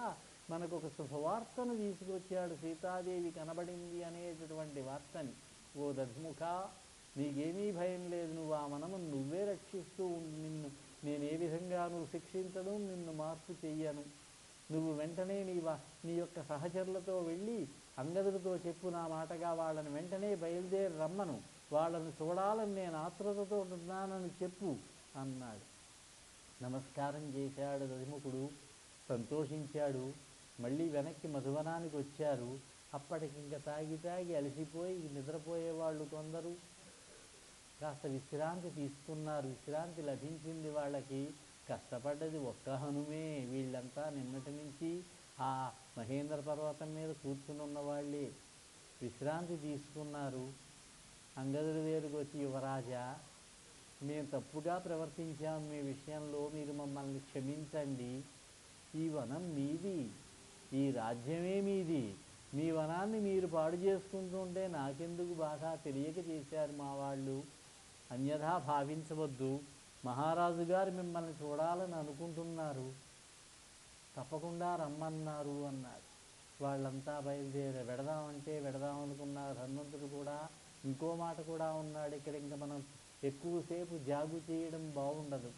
మనకు ఒక శుభవార్తను తీసుకొచ్చాడు. సీతాదేవి కనబడింది అనేటటువంటి వార్తని. ఓ దధిముఖ, నీకేమీ భయం లేదు, నువ్వు ఆ వనమును నువ్వే రక్షిస్తూ నిన్ను నేను ఏ విధంగా నువ్వు శిక్షించడం, నిన్ను మార్పు చెయ్యను. నువ్వు వెంటనే నీ యొక్క సహచరులతో వెళ్ళి అంగదుడితో చెప్పు, నా మాటగా వాళ్ళని వెంటనే బయలుదేరి రమ్మను, వాళ్ళని చూడాలని నేను ఆత్రుతతో ఉన్నానని చెప్పు అన్నాడు. నమస్కారం చేశాడు దధిముఖుడు, సంతోషించాడు. మళ్ళీ వెనక్కి మధువనానికి వచ్చారు. అప్పటికింక తాగి అలసిపోయి నిద్రపోయేవాళ్ళు కొందరు కాస్త విశ్రాంతి తీసుకున్నారు. విశ్రాంతి లభించింది వాళ్ళకి. కష్టపడ్డది ఒక్క హనుమే. వీళ్ళంతా నిన్నటి నుంచి ఆ మహేంద్ర పర్వతం మీద కూర్చుని ఉన్నవాళ్ళే. విశ్రాంతి తీసుకున్నారు. అంగదుడి దగ్గరికి వచ్చి, యువరాజా, మేము తప్పుగా ప్రవర్తించాం మీ విషయంలో, మీరు మమ్మల్ని క్షమించండి. ఈ వనం మీది, ఈ రాజ్యమే మీది. మీ వనాన్ని మీరు పాడు చేసుకుంటుంటే నాకెందుకు బాగా తెలియక చేశారు మా వాళ్ళు. అన్యథా భావించవద్దు. మహారాజు గారు మిమ్మల్ని చూడాలని అనుకుంటున్నారు, తప్పకుండా రమ్మన్నారు అన్నాడు. వాళ్ళంతా బయలుదేరి వెడదామంటే వెడదామనుకున్నారు. హనుమంతుడు కూడా ఇంకో మాట కూడా ఉన్నాడు. ఇక్కడ ఇంకా మనం ఎక్కువసేపు జాగు చేయడం బాగుండదు.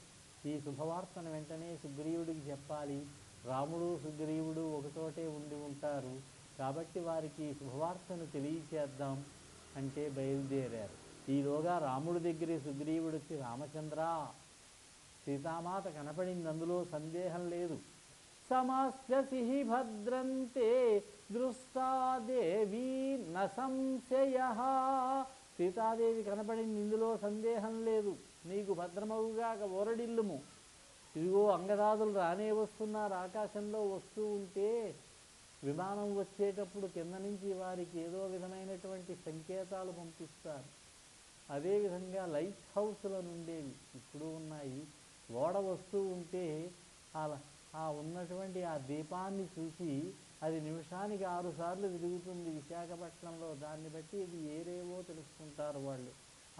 ఈ శుభవార్తను వెంటనే సుగ్రీవుడికి చెప్పాలి. రాముడు సుగ్రీవుడు ఒకచోటే ఉండి ఉంటారు కాబట్టి వారికి శుభవార్తను తెలియచేద్దాం అంటే బయలుదేరారు. ఈలోగా రాముడి దగ్గరే సుగ్రీవుడు వచ్చి, రామచంద్ర, సీతామాత కనపడింది, అందులో సందేహం లేదు. సమాస్యసి భద్రంతే దృష్టా దేవీ న సంశయః. సీతాదేవి కనపడింది, ఇందులో సందేహం లేదు. నీకు భద్రమవుగాక, ఓరడిల్లుము. ఇదిగో అంగదాదులు రానే వస్తున్నారు, ఆకాశంలో వస్తూ ఉంటే విమానం వచ్చేటప్పుడు కింద నుంచి వారికి ఏదో విధమైనటువంటి సంకేతాలు పంపిస్తారు. అదేవిధంగా లైట్ హౌస్లను ఉండేవి, ఇప్పుడు ఉన్నాయి. ఓడ వస్తూ ఉంటే ఆ ఉన్నటువంటి ఆ దీపాన్ని చూసి అది నిమిషానికి 6 సార్లు తిరుగుతుంది విశాఖపట్నంలో. దాన్ని బట్టి ఇది ఏరేవో తెలుసుకుంటారు వాళ్ళు.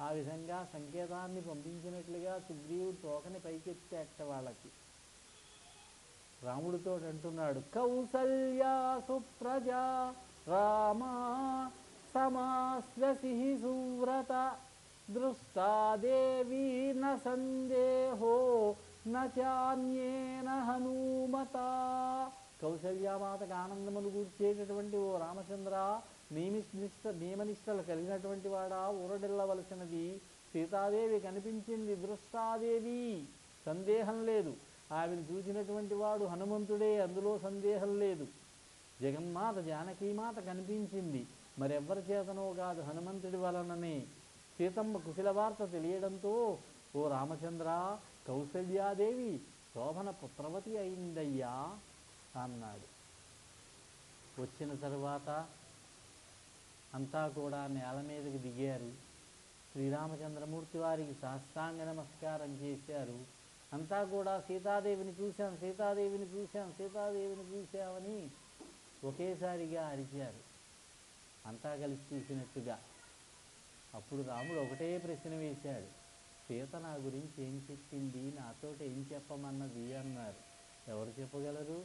ఆ విధంగా సంకేతాన్ని పంపించినట్లుగా సుగ్రీవుడు తోకని పైకెత్తాట వాళ్ళకి. రాముడితో అంటున్నాడు, కౌసల్యా సుప్రజా రామా సమాస్యసి సువ్రత దృష్టా దేవీ న సందేహో నాన్యేన హనుమత. కౌసల్యామాతకు ఆనందమును కూర్చేటటువంటి ఓ రామచంద్ర, నియమనిష్టలు కలిగినటువంటి వాడా, ఊరడిల్లవలసినది. సీతాదేవి కనిపించింది, దృష్టాదేవి, సందేహం లేదు. ఆమెను చూసినటువంటి వాడు హనుమంతుడే, అందులో సందేహం లేదు. జగన్మాత జానకీమాత కనిపించింది, మరెవ్వరి చేతనో కాదు, హనుమంతుడి వలననే. సీతమ్మ కుశల వార్త తెలియడంతో, ఓ రామచంద్ర, కౌసల్యాదేవి శోభన పుత్రవతి అయిందయ్యా అన్నాడు. వచ్చిన తరువాత అంతా కూడా నేల మీదకి దిగారు. శ్రీరామచంద్రమూర్తి వారికి సాష్టాంగ నమస్కారం చేశారు. అంతా కూడా సీతాదేవిని చూశాం, సీతాదేవిని చూశాం, సీతాదేవిని చూశామని ఒకేసారిగా అరిచారు, అంతా కలిసి చూసినట్టుగా. అప్పుడు రాముడు ఒకటే ప్రశ్న వేశాడు, సీత నా గురించి ఏం చెప్పింది, నాతోటి ఏం చెప్పమన్నది అన్నారు. ఎవరు చెప్పగలరు?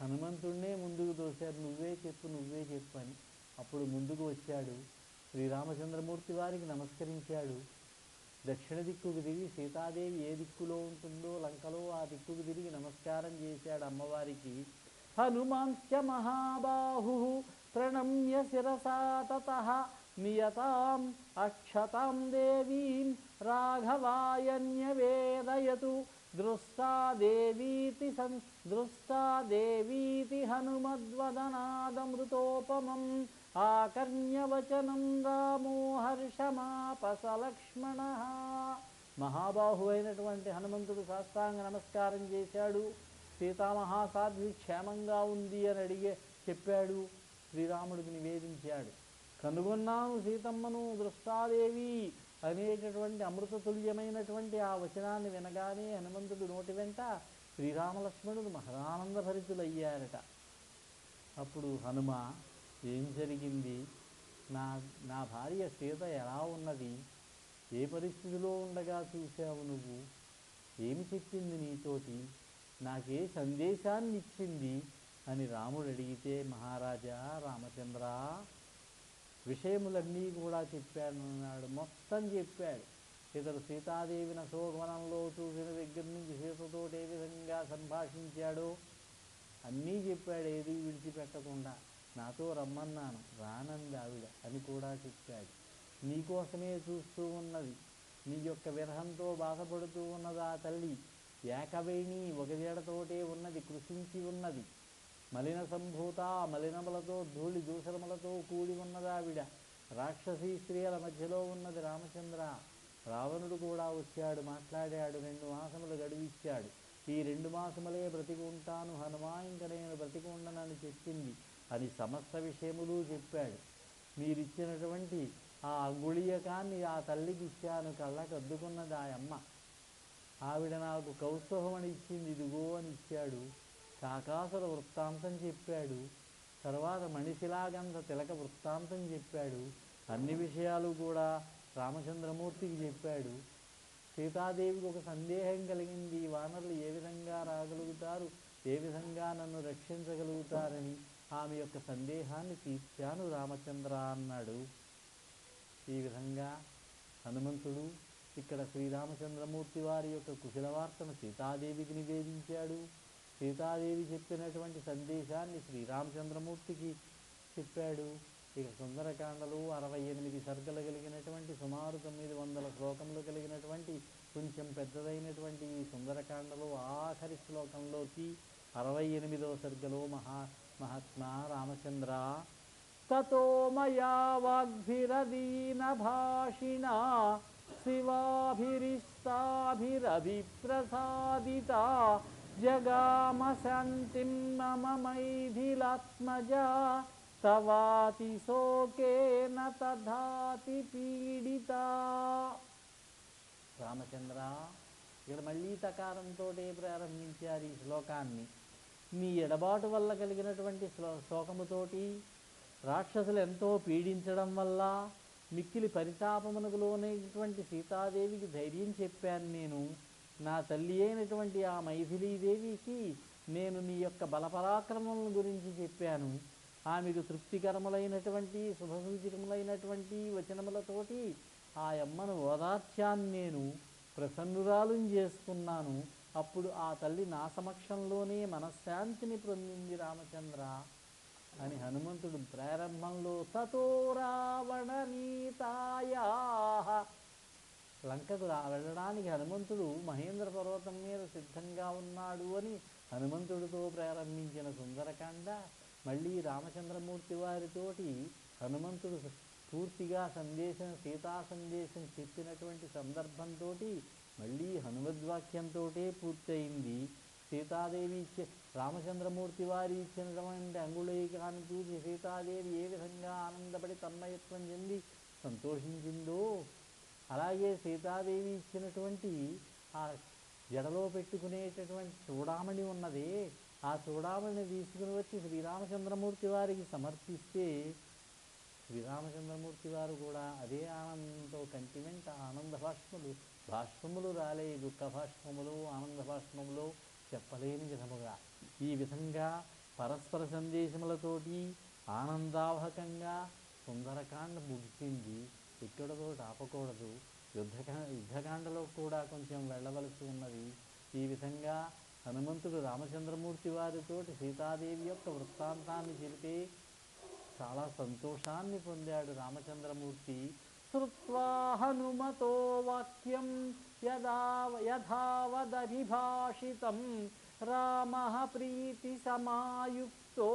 హనుమంతుడినే ముందుకు తోశారు, నువ్వే చెప్పు, నువ్వే చెప్పు అని. అప్పుడు ముందుకు వచ్చాడు, శ్రీరామచంద్రమూర్తి వారికి నమస్కరించాడు. దక్షిణ దిక్కుకు తిరిగి సీతాదేవి ఏ దిక్కులో ఉంటుందో లంకలో ఆ దిక్కుకు తిరిగి నమస్కారం చేశాడు అమ్మవారికి. హనుమాంశ్చ మహాబాహు ప్రణమ్య శిరసా తతః నియతాం అక్షతాం దేవీం రాఘవాయ న్యవేదయతు. దృష్టాదేవీతి హనుమద్వదనాదమృతోపమం ఆకర్ణ్యవచనం రామో హర్షమాపస లక్ష్మణ. మహాబాహు అయినటువంటి హనుమంతుడు సాష్టాంగ నమస్కారం చేశాడు. సీతామహాసాధ్వి క్షేమంగా ఉంది అని చెప్పాడు. శ్రీరాముడికి నివేదించాడు. కనుగొన్నాను సీతమ్మను, దృష్టాదేవి అనేటటువంటి అమృతతుల్యమైనటువంటి ఆ వచనాన్ని వినగానే హనుమంతుడు నోటి వెంట శ్రీరామలక్ష్మణుడు మహదానందభరితులయ్యారట. అప్పుడు హనుమ, ఏం జరిగింది, నా భార్య సీత ఎలా ఉన్నది, ఏ పరిస్థితిలో ఉండగా చూశావు నువ్వు, ఏమి చెప్పింది నీతోటి, నాకే సందేశాన్ని ఇచ్చింది అని రాముడు అడిగితే, మహారాజా రామచంద్ర, విషయములన్నీ కూడా చెప్పాడన్నాడు. మొత్తం చెప్పాడు. ఇతడు సీతాదేవిని అశోకవనంలో చూసిన దగ్గర నుంచి సీతతోటి ఏ విధంగా సంభాషించాడో అన్నీ చెప్పాడు, ఏది విడిచిపెట్టకుండా. నాతో రమ్మన్నాను, రానంది ఆవిడ అని కూడా చెప్పాడు. నీకోసమే చూస్తూ ఉన్నది, నీ యొక్క విరహంతో బాధపడుతూ ఉన్నది ఆ తల్లి. ఏకవేణి, ఒక జడతోటే ఉన్నది, కృషించి ఉన్నది. మలిన సంభూత, మలినములతో ధూళి దూసరములతో కూడి ఉన్నదావిడ. రాక్షసీ స్త్రీల మధ్యలో ఉన్నది రామచంద్ర. రావణుడు కూడా వచ్చాడు, మాట్లాడాడు, 2 మాసములు గడువిచ్చాడు. ఈ 2 మాసములే బ్రతికి ఉంటాను హనుమా, ఇంక నేను బ్రతికి ఉండనని చెప్పింది అని సమస్త విషయములు చెప్పాడు. మీరిచ్చినటువంటి ఆ అంగుళీయకాన్ని ఆ తల్లికి ఇచ్చాను, కళ్ళకు అద్దుకున్నది ఆ అమ్మ. ఆవిడ నాకు కౌస్తుభమని ఇచ్చింది, ఇదిగో అని ఇచ్చాడు. కాకాసుర వృత్తాంతం చెప్పాడు. తర్వాత మణిశిలాగంధ తిలక వృత్తాంతం చెప్పాడు. అన్ని విషయాలు కూడా రామచంద్రమూర్తికి చెప్పాడు. సీతాదేవికి ఒక సందేహం కలిగింది, వానరులు ఏ విధంగా రాగలుగుతారు, ఏ విధంగా నన్ను రక్షించగలుగుతారని. ఆమె యొక్క సందేహాన్ని తీర్చాను రామచంద్ర అన్నాడు. ఈ విధంగా హనుమంతుడు ఇక్కడ శ్రీరామచంద్రమూర్తి వారి యొక్క కుశల వార్తను సీతాదేవికి నివేదించాడు. సీతాదేవి చెప్పినటువంటి సందేశాన్ని శ్రీరామచంద్రమూర్తికి చెప్పాడు. ఇక సుందరకాండలు 68 సర్గలు కలిగినటువంటి, సుమారు 900 శ్లోకములు కలిగినటువంటి కొంచెం పెద్దదైనటువంటి ఈ సుందరకాండలో ఆఖరి శ్లోకంలోకి 68వ సర్గలో మహాత్మా రామచంద్ర తతో మయా వాగ్భిరదీనభాషిణా శివాభిరిష్టాభిరభిప్రసాదితా జగామ శాంతిం మమ మైథిలాత్మజా తవాతి శోకేన తథాతి పీడితా. రామచంద్ర, ఇక్కడ మళ్ళీ తకారంతో ప్రారంభించారు ఈ శ్లోకాన్ని. నీ ఎడబాటు వల్ల కలిగినటువంటి శోకముతోటి, రాక్షసులు ఎంతో పీడించడం వల్ల మిక్కిలి పరితాపమునకు లోనైనటువంటి సీతాదేవికి ధైర్యం చెప్పాను నేను. నా తల్లి అయినటువంటి ఆ మైథిలీదేవికి నేను నీ యొక్క బలపరాక్రమముల గురించి చెప్పాను. ఆమెకు తృప్తికరములైనటువంటి శుభసూచికములైనటువంటి వచనములతోటి ఆ అమ్మను ఓదార్చాన్ని నేను ప్రసన్నురాలుని చేసుకున్నాను. అప్పుడు ఆ తల్లి నా సమక్షంలోనే మనశ్శాంతిని పొందింది రామచంద్ర అని హనుమంతుడు ప్రారంభంలో తతో రావణ నీతాయా, లంకకు వెళ్ళడానికి హనుమంతుడు మహేంద్ర పర్వతం మీద సిద్ధంగా ఉన్నాడు అని హనుమంతుడితో ప్రారంభించిన సుందరకాండ మళ్ళీ రామచంద్రమూర్తి వారితోటి హనుమంతుడు పూర్తిగా సీతా సందేశం చెప్పినటువంటి సందర్భంతో మళ్ళీ హనుమద్వాక్యంతో పూర్తయింది. సీతాదేవి రామచంద్రమూర్తి వారి ఇచ్చినటువంటి అంగుళీకాన్ని చూసి సీతాదేవి ఏ విధంగా ఆనందపడి తన్మయత్వం చెంది సంతోషించిందో, అలాగే సీతాదేవి ఇచ్చినటువంటి ఆ జడలో పెట్టుకునేటటువంటి చూడామణి ఉన్నదే, ఆ చూడామణిని తీసుకుని వచ్చి శ్రీరామచంద్రమూర్తి వారికి సమర్పిస్తే శ్రీరామచంద్రమూర్తి వారు కూడా అదే ఆనందంతో కంటి వెంట ఆనంద భాష్పములు రాలే, దుఃఖ భాష్పములు ఆనంద భాష్పములు చెప్పలేని విధముగా ఈ విధంగా పరస్పర సందేశములతోటి ఆనందావహకంగా సుందరకాండ ముగిసింది. ఇక్కడతో ఆపకూడదు, యుద్ధకాండలో కూడా కొంచెం వెళ్ళవలసి ఉన్నది. ఈ విధంగా హనుమంతుడు రామచంద్రమూర్తి వారితోటి సీతాదేవి యొక్క వృత్తాంతాన్ని తెలిపే చాలా సంతోషాన్ని పొందాడు రామచంద్రమూర్తి. శ్రుత్వా హనుమతో వాక్యం యథావదభిభాషితం రామః ప్రీతి సమాయుక్తో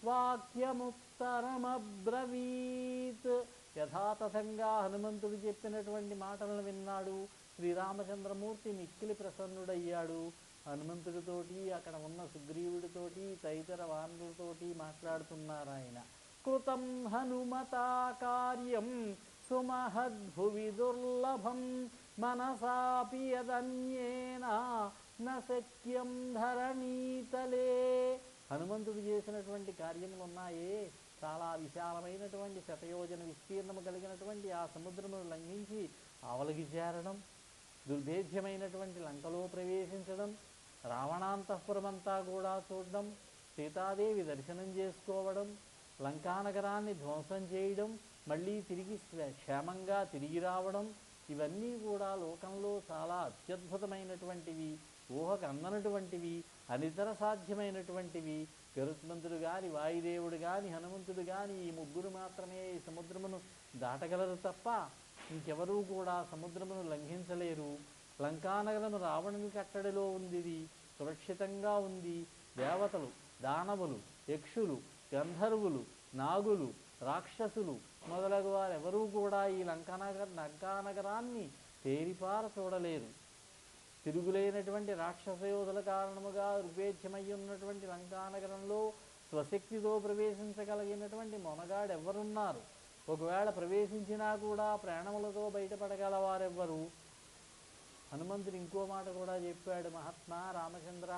వాక్యముత్తరమబ్రవీత్. యథాతథంగా హనుమంతుడు చెప్పినటువంటి మాటలను విన్నాడు. శ్రీరామచంద్రమూర్తి మిక్కిలి ప్రసన్నుడయ్యాడు. హనుమంతుడితోటి అక్కడ ఉన్న సుగ్రీవుడితోటి తదితర వానరులతోటి మాట్లాడుతున్నారు ఆయన. కృతం హనుమతా కార్యం సుమహద్భువి దుర్లభం మనసాపి యదన్యేన న శక్యం ధరణీతలే. హనుమంతుడు చేసినటువంటి కార్యములు ఉన్నాయే, చాలా విశాలమైనటువంటి శతయోజన విస్తీర్ణము కలిగినటువంటి ఆ సముద్రమును లంఘించి ఆవలికి చేరడం, దుర్భేద్యమైనటువంటి లంకలో ప్రవేశించడం, రావణాంతఃపురమంతా కూడా చూడడం, సీతాదేవి దర్శనం చేసుకోవడం, లంకానగరాన్ని ధ్వంసం చేయడం, మళ్ళీ తిరిగి క్షేమంగా తిరిగి రావడం, ఇవన్నీ కూడా లోకంలో చాలా అత్యద్భుతమైనటువంటివి, ఊహకు అందనటువంటివి, అనితర సాధ్యమైనటువంటివి. గరుత్మంతుడు కానీ, వాయుదేవుడు కానీ, హనుమంతుడు కానీ ఈ ముగ్గురు మాత్రమే ఈ సముద్రమును దాటగలరు తప్ప ఇంకెవరూ కూడా సముద్రమును లంఘించలేరు. లంకానగరము రావణుని కట్టడిలో ఉంది, సురక్షితంగా ఉంది. దేవతలు, దానవులు, యక్షులు, గంధర్వులు, నాగులు, రాక్షసులు మొదలగు వారెవరూ కూడా ఈ లంకానగరాన్ని తేరిపార చూడలేరు. తిరుగులేనటువంటి రాక్షసయోధుల కారణముగా రుపేధ్యమై ఉన్నటువంటి లంకానగరంలో స్వశక్తితో ప్రవేశించగలిగినటువంటి మొనగాడెవ్వరున్నారు? ఒకవేళ ప్రవేశించినా కూడా ప్రాణములతో బయటపడగలవారెవ్వరు? హనుమంతుడు ఇంకో మాట కూడా చెప్పాడు. మహాత్మా రామచంద్ర,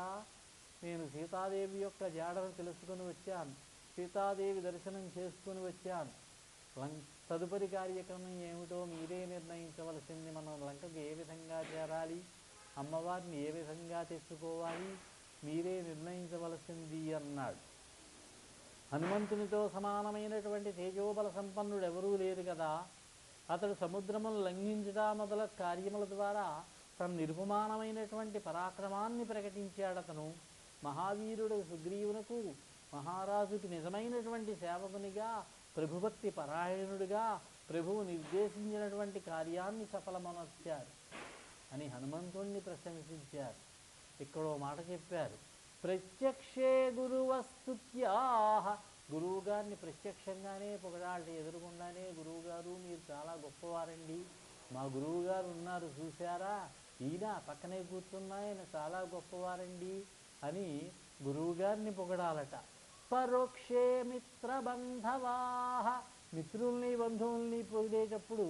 నేను సీతాదేవి యొక్క జాడను తెలుసుకుని వచ్చాను, సీతాదేవి దర్శనం చేసుకుని వచ్చాను. తదుపరి కార్యక్రమం ఏమిటో మీరే నిర్ణయించవలసింది. మనం లంకకు ఏ విధంగా చేరాలి, అమ్మవారిని ఏ విధంగా తెచ్చుకోవాలి, మీరే నిర్ణయించవలసింది అన్నాడు. హనుమంతునితో సమానమైనటువంటి తేజోబల సంపన్నుడు ఎవరూ లేరు కదా. అతడు సముద్రమును లంఘించుట మొదల కార్యముల ద్వారా తన నిరుపమానమైనటువంటి పరాక్రమాన్ని ప్రకటించాడతను. మహావీరుడు సుగ్రీవునకు మహారాజుకి నిజమైనటువంటి సేవకునిగా, ప్రభుభక్తి పరాయణుడిగా ప్రభువు నిర్దేశించినటువంటి కార్యాన్ని సఫలమనర్చారు అని హనుమంతుణ్ణి ప్రశంసించారు. ఇక్కడో మాట చెప్పారు. ప్రత్యక్షే గురువస్తుత్యా. గురువుగారిని ప్రత్యక్షంగానే పొగడాలి, ఎదురుగుండానే గురువుగారు మీరు చాలా గొప్పవారండి, మా గురువుగారు ఉన్నారు చూశారా, ఈయన పక్కనే కూర్చున్నాయన చాలా గొప్పవారండి అని గురువుగారిని పొగడాలట. పరోక్షే మిత్రబంధవా. మిత్రుల్ని బంధువుల్ని పొగిడేటప్పుడు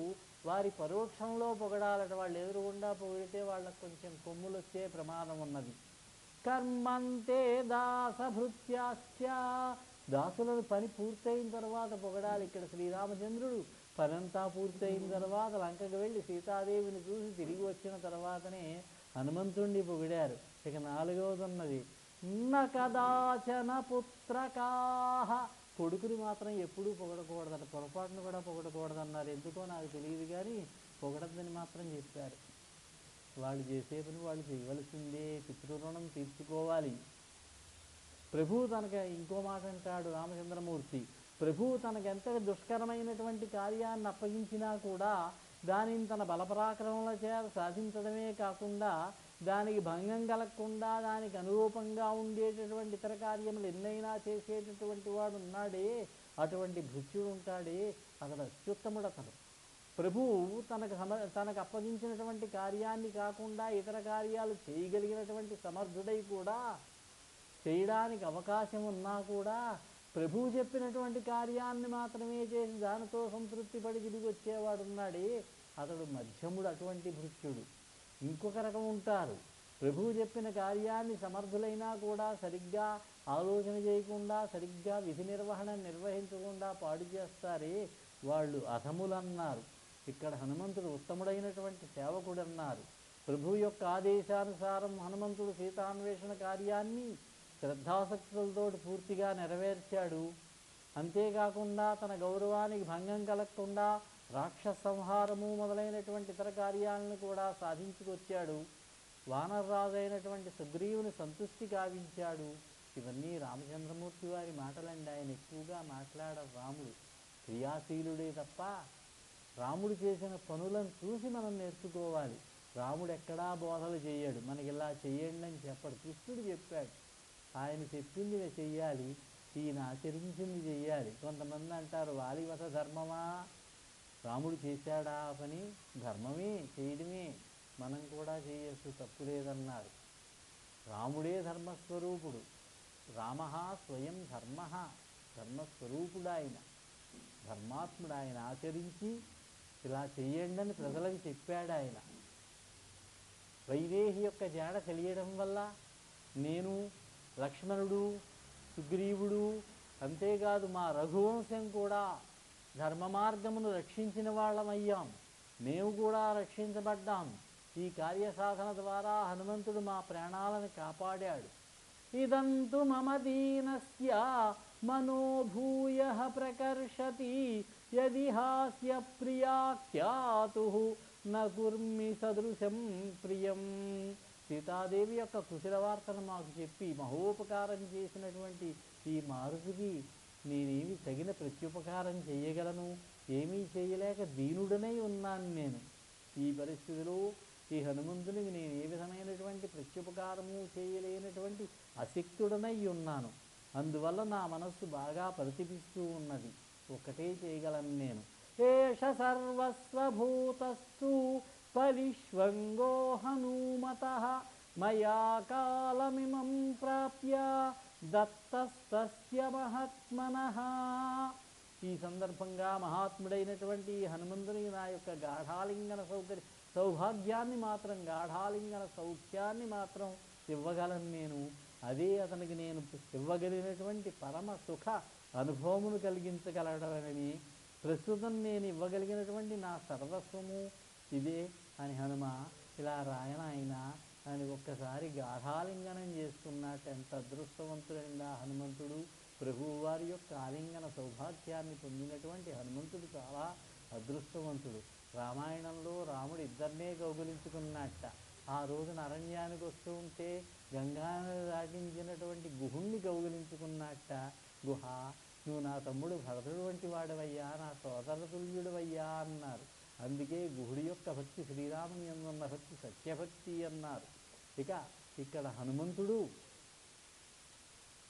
వారి పరోక్షంలో పొగడాలట. వాళ్ళు ఎదురుగుండా పొగిడితే వాళ్ళకు కొంచెం కొమ్ములు వచ్చే ప్రమాదం ఉన్నది. కర్మంతే దాసభృత్యాశ్చ. దాసులను పని పూర్తయిన తర్వాత పొగడాలి. ఇక్కడ శ్రీరామచంద్రుడు పనంతా పూర్తయిన తర్వాత లంకకు వెళ్ళి సీతాదేవిని చూసి తిరిగి వచ్చిన తర్వాతనే హనుమంతుణ్ణి పొగిడారు. ఇక 4వది ఉన్నది, న కదాచన పుత్రకాహ. కొడుకుని మాత్రం ఎప్పుడూ పొగడకూడదట, పొరపాటును కూడా పొగడకూడదన్నారు. ఎందుకో నాకు తెలియదు కానీ పొగడద్దని మాత్రం చెప్పారు. వాళ్ళు చేసే పని వాళ్ళు చేయవలసిందే, పితృరుణం తీర్చుకోవాలి. ప్రభువు తనకు ఇంకో మాట అంటాడు రామచంద్రమూర్తి, ప్రభువు తనకెంత దుష్కరమైనటువంటి కార్యాన్ని అప్పగించినా కూడా దానిని తన బలపరాక్రమముల చేత సాధించడమే కాకుండా దానికి భంగం కలగకుండా దానికి అనురూపంగా ఉండేటటువంటి ఇతర కార్యములు ఎన్నైనా చేసేటటువంటి వాడు ఉన్నాడే, అటువంటి భృత్యుడు ఉంటాడే, అతడు అత్యుత్తముడు. అతడు ప్రభువు తనకు అప్పగించినటువంటి కార్యాన్ని కాకుండా ఇతర కార్యాలు చేయగలిగినటువంటి సమర్థుడై కూడా చేయడానికి అవకాశం ఉన్నా కూడా ప్రభువు చెప్పినటువంటి కార్యాన్ని మాత్రమే చేసి దానితో సంతృప్తి పడి తిరిగి వచ్చేవాడున్నాడే, అతడు మధ్యముడు, అటువంటి భృత్యుడు. ఇంకొక రకం ఉంటారు, ప్రభువు చెప్పిన కార్యాన్ని సమర్థులైనా కూడా సరిగ్గా ఆలోచన చేయకుండా సరిగ్గా విధి నిర్వహణ నిర్వహించకుండా పాడు చేస్తారే, వాళ్ళు అధములన్నారు. ఇక్కడ హనుమంతుడు ఉత్తముడైనటువంటి సేవకుడన్నారు. ప్రభువు యొక్క ఆదేశానుసారం హనుమంతుడు సీతాన్వేషణ కార్యాన్ని శ్రద్ధాసక్తులతో పూర్తిగా నెరవేర్చాడు. అంతేకాకుండా తన గౌరవానికి భంగం కలగకుండా రాక్షస సంహారము మొదలైనటువంటి ఇతర కార్యాలను కూడా సాధించుకొచ్చాడు. వానరరాజైనటువంటి సుగ్రీవుని సంతృష్టి కావించాడు. ఇవన్నీ రామచంద్రమూర్తి వారి మాటలండి. ఆయన ఎక్కువగా మాట్లాడరు. రాముడు క్రియాశీలుడే తప్ప రాముడు చేసిన పనులను చూసి మనం నేర్చుకోవాలి. రాముడు ఎక్కడా బోధలు చేయడు, మనకి ఇలా చెయ్యండి అని చెప్పడు. కృష్ణుడు చెప్పాడు, ఆయన చెప్పింది చెయ్యాలి, ఈయన ఆచరించింది చెయ్యాలి. కొంతమంది అంటారు వాలివత ధర్మమా, రాముడు చేశాడా పని, ధర్మమే చేయడమే, మనం కూడా చేయొచ్చు, తప్పు లేదన్నారు. రాముడే ధర్మస్వరూపుడు, రామ స్వయం ధర్మ, ధర్మస్వరూపుడు ఆయన, ధర్మాత్ముడు. ఆయన ఆచరించి ఇలా చెయ్యండి అని ప్రజలకు చెప్పాడు ఆయన. వైదేహి యొక్క జాడ తెలియడం వల్ల నేను, లక్ష్మణుడు, సుగ్రీవుడు, అంతేకాదు మా రఘువంశం కూడా ధర్మ మార్గమును రక్షించిన వాళ్ళమయ్యాం. మేము కూడా రక్షించబడ్డాం. ఈ కార్యసాధన ద్వారా హనుమంతుడు మా ప్రాణాలను కాపాడాడు. ఇదంతు మమ దీనస్య మనోభూయ ప్రకర్షతి యది హాస్య ప్రియాఖ్యాతు న కుర్మి సదృశం ప్రియం. సీతాదేవి యొక్క కుశల వార్తను మాకు చెప్పి మహోపకారం చేసినటువంటి ఈ మారుతికి నేనేమి తగిన ప్రత్యుపకారం చేయగలను? ఏమీ చేయలేక దీనుడనై ఉన్నాను నేను. ఈ పరిస్థితిలో ఈ హనుమంతునికి నేను ఏ విధమైనటువంటి ప్రత్యుపకారము చేయలేనటువంటి అశక్తుడనై ఉన్నాను. అందువల్ల నా మనస్సు బాగా ప్రతిపిస్తూ ఉన్నది. ఒక్కటే చేయగలను నేను. ఏష సర్వస్వభూతస్థు పరిష్వంగో హనుమతః మయా కాలమిమం ప్రాప్య దత్తస్తస్య మహాత్మనః. ఈ సందర్భంగా మహాత్ముడైనటువంటి హనుమంతునికి నా యొక్క గాఢాలింగన సౌభాగ్యాన్ని మాత్రం, గాఢాలింగన సౌఖ్యాన్ని మాత్రం ఇవ్వగలను నేను. అదే అతనికి నేను ఇవ్వగలిగినటువంటి పరమ సుఖ అనుభవమును కలిగించగలడని, ప్రస్తుతం నేను ఇవ్వగలిగినటువంటి నా సర్వస్వము ఇదే అని హనుమ ఇలా రాయనాయన అని ఒక్కసారి గాఢాలింగనం చేసుకున్నట్టు. ఎంత అదృష్టవంతుడైందా హనుమంతుడు! ప్రభువు వారి యొక్క ఆలింగన సౌభాగ్యాన్ని పొందినటువంటి హనుమంతుడు చాలా అదృష్టవంతుడు. రామాయణంలో రాముడు ఇద్దరినే కౌగులించుకున్నట్ట. ఆ రోజున అరణ్యానికి వస్తూ ఉంటే గంగాను దాటించినటువంటి గుహుణ్ణి కౌగులించుకున్నట్ట. గుహ, నువ్వు నా తమ్ముడు భరతుడు వంటి వాడవయ్యా, నా సోదరతుల్యుడవయ్యా అన్నారు. అందుకే గుహుడి యొక్క భక్తి శ్రీరాముని యందున్న భక్తి సత్యభక్తి అన్నారు. ఇక ఇక్కడ హనుమంతుడు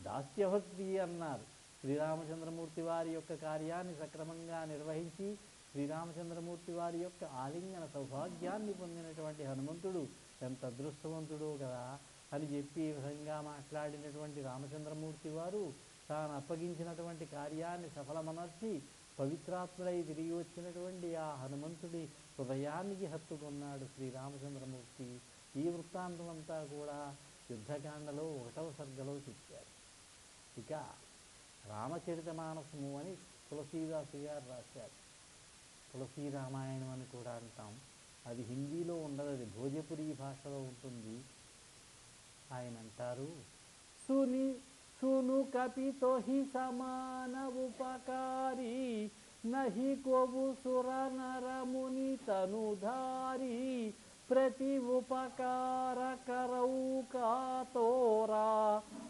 దాస్యభక్తి అన్నారు. శ్రీరామచంద్రమూర్తి వారి యొక్క కార్యాన్ని సక్రమంగా నిర్వహించి శ్రీరామచంద్రమూర్తి వారి యొక్క ఆలింగన సౌభాగ్యాన్ని పొందినటువంటి హనుమంతుడు ఎంత అదృష్టవంతుడో కదా అని చెప్పి ఈ విధంగా మాట్లాడినటువంటి రామచంద్రమూర్తి వారు తాను అప్పగించినటువంటి కార్యాన్ని సఫలమనర్చి పవిత్రాత్ముడై తిరిగి వచ్చినటువంటి ఆ హనుమంతుడి హృదయానికి హత్తుకున్నాడు శ్రీరామచంద్రమూర్తి. ఈ వృత్తాంతం అంతా కూడా యుద్ధకాండలో 1వ సర్గలో చెప్పారు. ఇక రామచరితమానసము అని తులసీదాసు గారు రాశారు. తులసీ రామాయణం అని కూడా అంటాం. అది హిందీలో ఉండదు, అది భోజపురి భాషలో ఉంటుంది. ఆయన అంటారు, సును కపితో హి సమాన ఉపకారి నహి కోవు సుర నర ముని తనుధారి ప్రతి ఉపకార కరౌ కాతోరా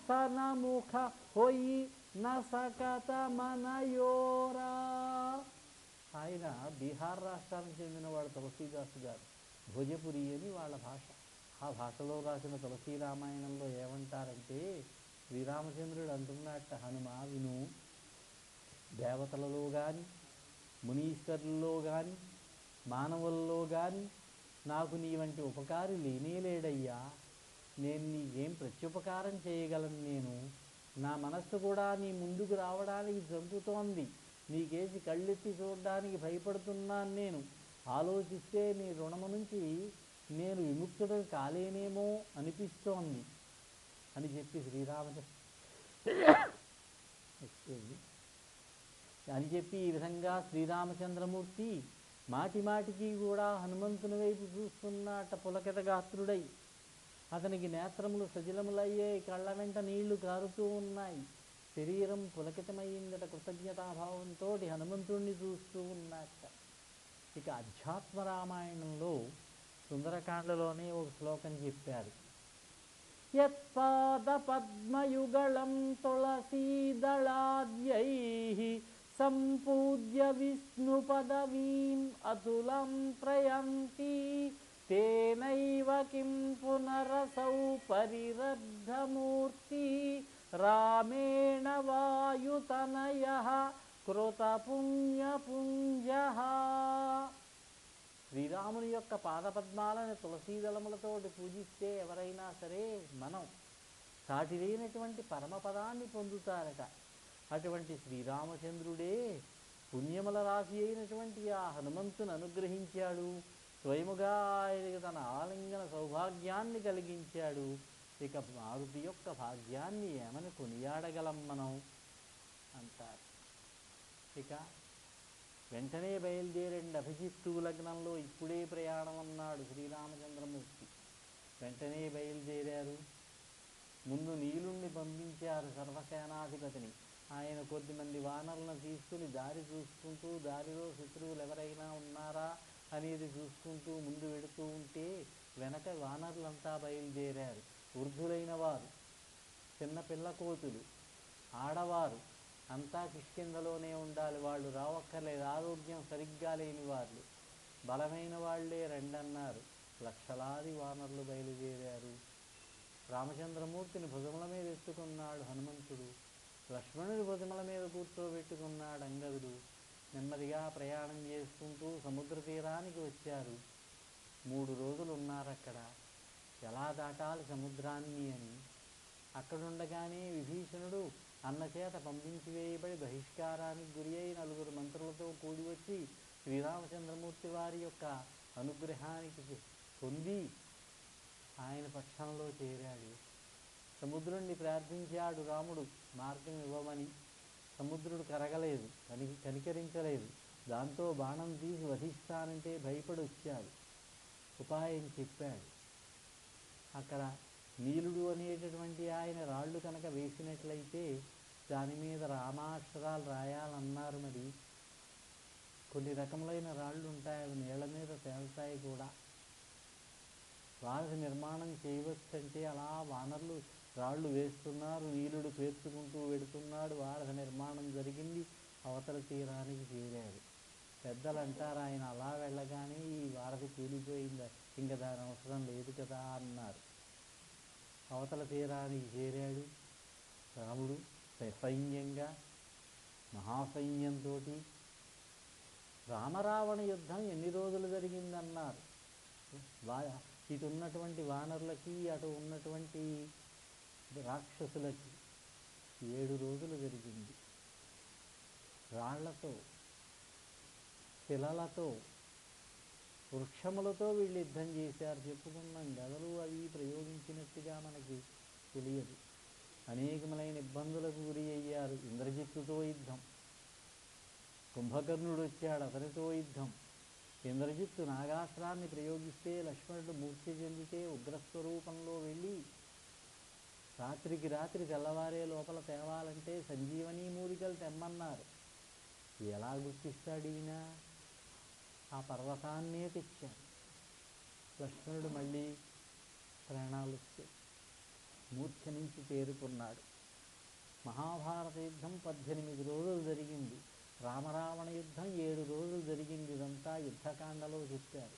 సనముఖ హొయి నసకత మనయోరా. ఆయన బీహార్ రాష్ట్రానికి చెందినవాడు తులసీదాసు గారు. భోజపురి అని వాళ్ళ భాష. ఆ భాషలో రాసిన తులసీ రామాయణంలో ఏమంటారంటే, శ్రీరామచంద్రుడు అంటున్నట్ట, హనుమ విను, దేవతలలో కానీ మునీశ్వరుల్లో కానీ మానవుల్లో కానీ నాకు నీ వంటి ఉపకారి లేనేలేడయ్యా. నేను నీకేం ప్రత్యుపకారం చేయగలను? నా మనస్సు కూడా నీ ముందుకు రావడానికి జంకుతోంది. నీకేసి కళ్ళెత్తి చూడడానికి భయపడుతున్నాను. నేను ఆలోచిస్తే నీ రుణము నుంచి నేను విముక్తుడు కాలేనేమో అనిపిస్తోంది అని చెప్పి ఈ విధంగా శ్రీరామచంద్రమూర్తి మాటి మాటికి కూడా హనుమంతుని వైపు చూస్తున్నట్ట పులకిత గాత్రుడై. అతనికి నేత్రములు సజలములయ్యాయి, కళ్ళ వెంట నీళ్లు కారుతూ ఉన్నాయి, శరీరం పులకితమైందట. కృతజ్ఞతాభావంతో హనుమంతుణ్ణి చూస్తూ ఉన్నట్ట. ఇక అధ్యాత్మ రామాయణంలో సుందరకాండలోనే ఒక శ్లోకం చెప్పారు. యత్పాద పద్మయుగళం తులసీదళాద్యైః సంపూజ్య విష్ణు పదవీం అతులం ప్రయంతి తేనైవ కిం పునరసౌ పరిరబ్ధమూర్తి రామేణ వాయుతనయః కృతపుణ్యపుంజః. శ్రీరాముని యొక్క పాదపద్మాలను తులసీదళములతోటి పూజిస్తే ఎవరైనా సరే మనం సాటి లేనటువంటి పరమపదాన్ని పొందుతారట. అటువంటి శ్రీరామచంద్రుడే పుణ్యముల రాశి అయినటువంటి ఆ హనుమంతుని అనుగ్రహించాడు. స్వయముగా ఆయనకి తన ఆలింగన సౌభాగ్యాన్ని కలిగించాడు. ఇక మారుతి యొక్క భాగ్యాన్ని ఏమని కొనియాడగలం మనం అంటారు. ఇక వెంటనే బయలుదేరండి. అభిజిత్తు లగ్నంలో ఇప్పుడే ప్రయాణం అన్నాడు శ్రీరామచంద్రమూర్తి. వెంటనే బయలుదేరారు. ముందు నీలుణ్ణి పంపించారు, సర్వసేనాధిపతిని. ఆయన కొద్దిమంది వానరులను తీసుకుని దారి చూసుకుంటూ, దారిలో శత్రువులు ఎవరైనా ఉన్నారా అనేది చూసుకుంటూ ముందు వెడుతూ ఉంటే వెనక వానరులంతా బయలుదేరారు. వృద్ధులైన వారు, చిన్న పిల్ల కోతులు, ఆడవారు అంతా కిష్కిందలోనే ఉండాలి. వాళ్ళు రావక్కర్లేదు. ఆరోగ్యం సరిగ్గా లేని వాళ్ళు, బలమైన వాళ్లే రెండన్నారు. లక్షలాది వానరులు బయలుదేరారు. రామచంద్రమూర్తిని భుజముల మీద ఎత్తుకున్నాడు హనుమంతుడు. లక్ష్మణుడి భుజముల మీద కూర్చోబెట్టుకున్నాడు అంగదుడు. నెమ్మదిగా ప్రయాణం చేసుకుంటూ సముద్ర తీరానికి వచ్చారు. 3 రోజులు ఉన్నారక్కడ. ఎలా దాటాలి సముద్రాన్ని అని. అక్కడుండగానే విభీషణుడు అన్నచేత పంపించి వేయబడి బహిష్కారానికి గురి అయి 4 మంత్రులతో కూడి వచ్చి శ్రీరామచంద్రమూర్తి వారి యొక్క అనుగ్రహానికి పొంది ఆయన పక్షంలో చేరాడు. సముద్రుణ్ణి ప్రార్థించాడు రాముడు మార్గం ఇవ్వమని. సముద్రుడు కరగలేదు, కనికరించలేదు. దాంతో బాణం తీసి వధిస్తానంటే భయపడి వచ్చాడు. ఉపాయం చెప్పాడు. అక్కడ నీలుడు అనేటటువంటి ఆయన రాళ్ళు కనుక వేసినట్లయితే దాని మీద రామాక్షరాలు రాయాలన్నారు. మరి కొన్ని రకములైన రాళ్ళు ఉంటాయి, అవి నీళ్ల మీద తేలుతాయి కూడా. వారధి నిర్మాణం చేయవచ్చంటే అలా వానరులు రాళ్ళు వేస్తున్నారు. నీలుడు పేర్చుకుంటూ వెడుతున్నాడు. వారధి నిర్మాణం జరిగింది. అవతల తీరానికి చేరాడు. పెద్దలు అంటారు, ఆయన అలా వెళ్ళగానే ఈ వారధి కూలిపోయింది, ఇంకా దాని అవసరం లేదు కదా అన్నారు. అవతల తీరానికి చేరాడు. రాముడు సైన్యంగా మహాసైన్యంతో రామరావణ యుద్ధం ఎన్ని రోజులు జరిగిందన్నారు. ఇటు ఉన్నటువంటి వానరులకి అటు ఉన్నటువంటి రాక్షసులకి 7 రోజులు జరిగింది. రాళ్లతో, శిలలతో, వృక్షములతో వీళ్ళు యుద్ధం చేశారు. చెప్పుకున్నాం, గదలు అవి ప్రయోగించినట్టుగా మనకి తెలియదు. అనేకములైన ఇబ్బందులకు గురి అయ్యారు. ఇంద్రజిత్తుతో యుద్ధం, కుంభకర్ణుడు వచ్చాడు, అతనితో యుద్ధం. ఇంద్రజిత్తు నాగాస్త్రాన్ని ప్రయోగిస్తే లక్ష్మణుడు మూర్ఛ చెందితే ఉగ్రస్వరూపంలో వెళ్ళి రాత్రికి రాత్రి తెల్లవారే లోపల తేవాలంటే సంజీవనీ మూలికలు తెమ్మన్నారు. ఎలా గుర్తిస్తాడు ఈయన? ఆ పర్వతాన్నే తెచ్చాడు. లక్ష్మణుడు మళ్ళీ ప్రాణాలు మూర్ఛ నుంచి తేరుకున్నాడు. మహాభారత యుద్ధం 18 రోజులు జరిగింది. రామరావణ యుద్ధం 7 రోజులు జరిగింది. ఇదంతా యుద్ధకాండలో చెప్పారు.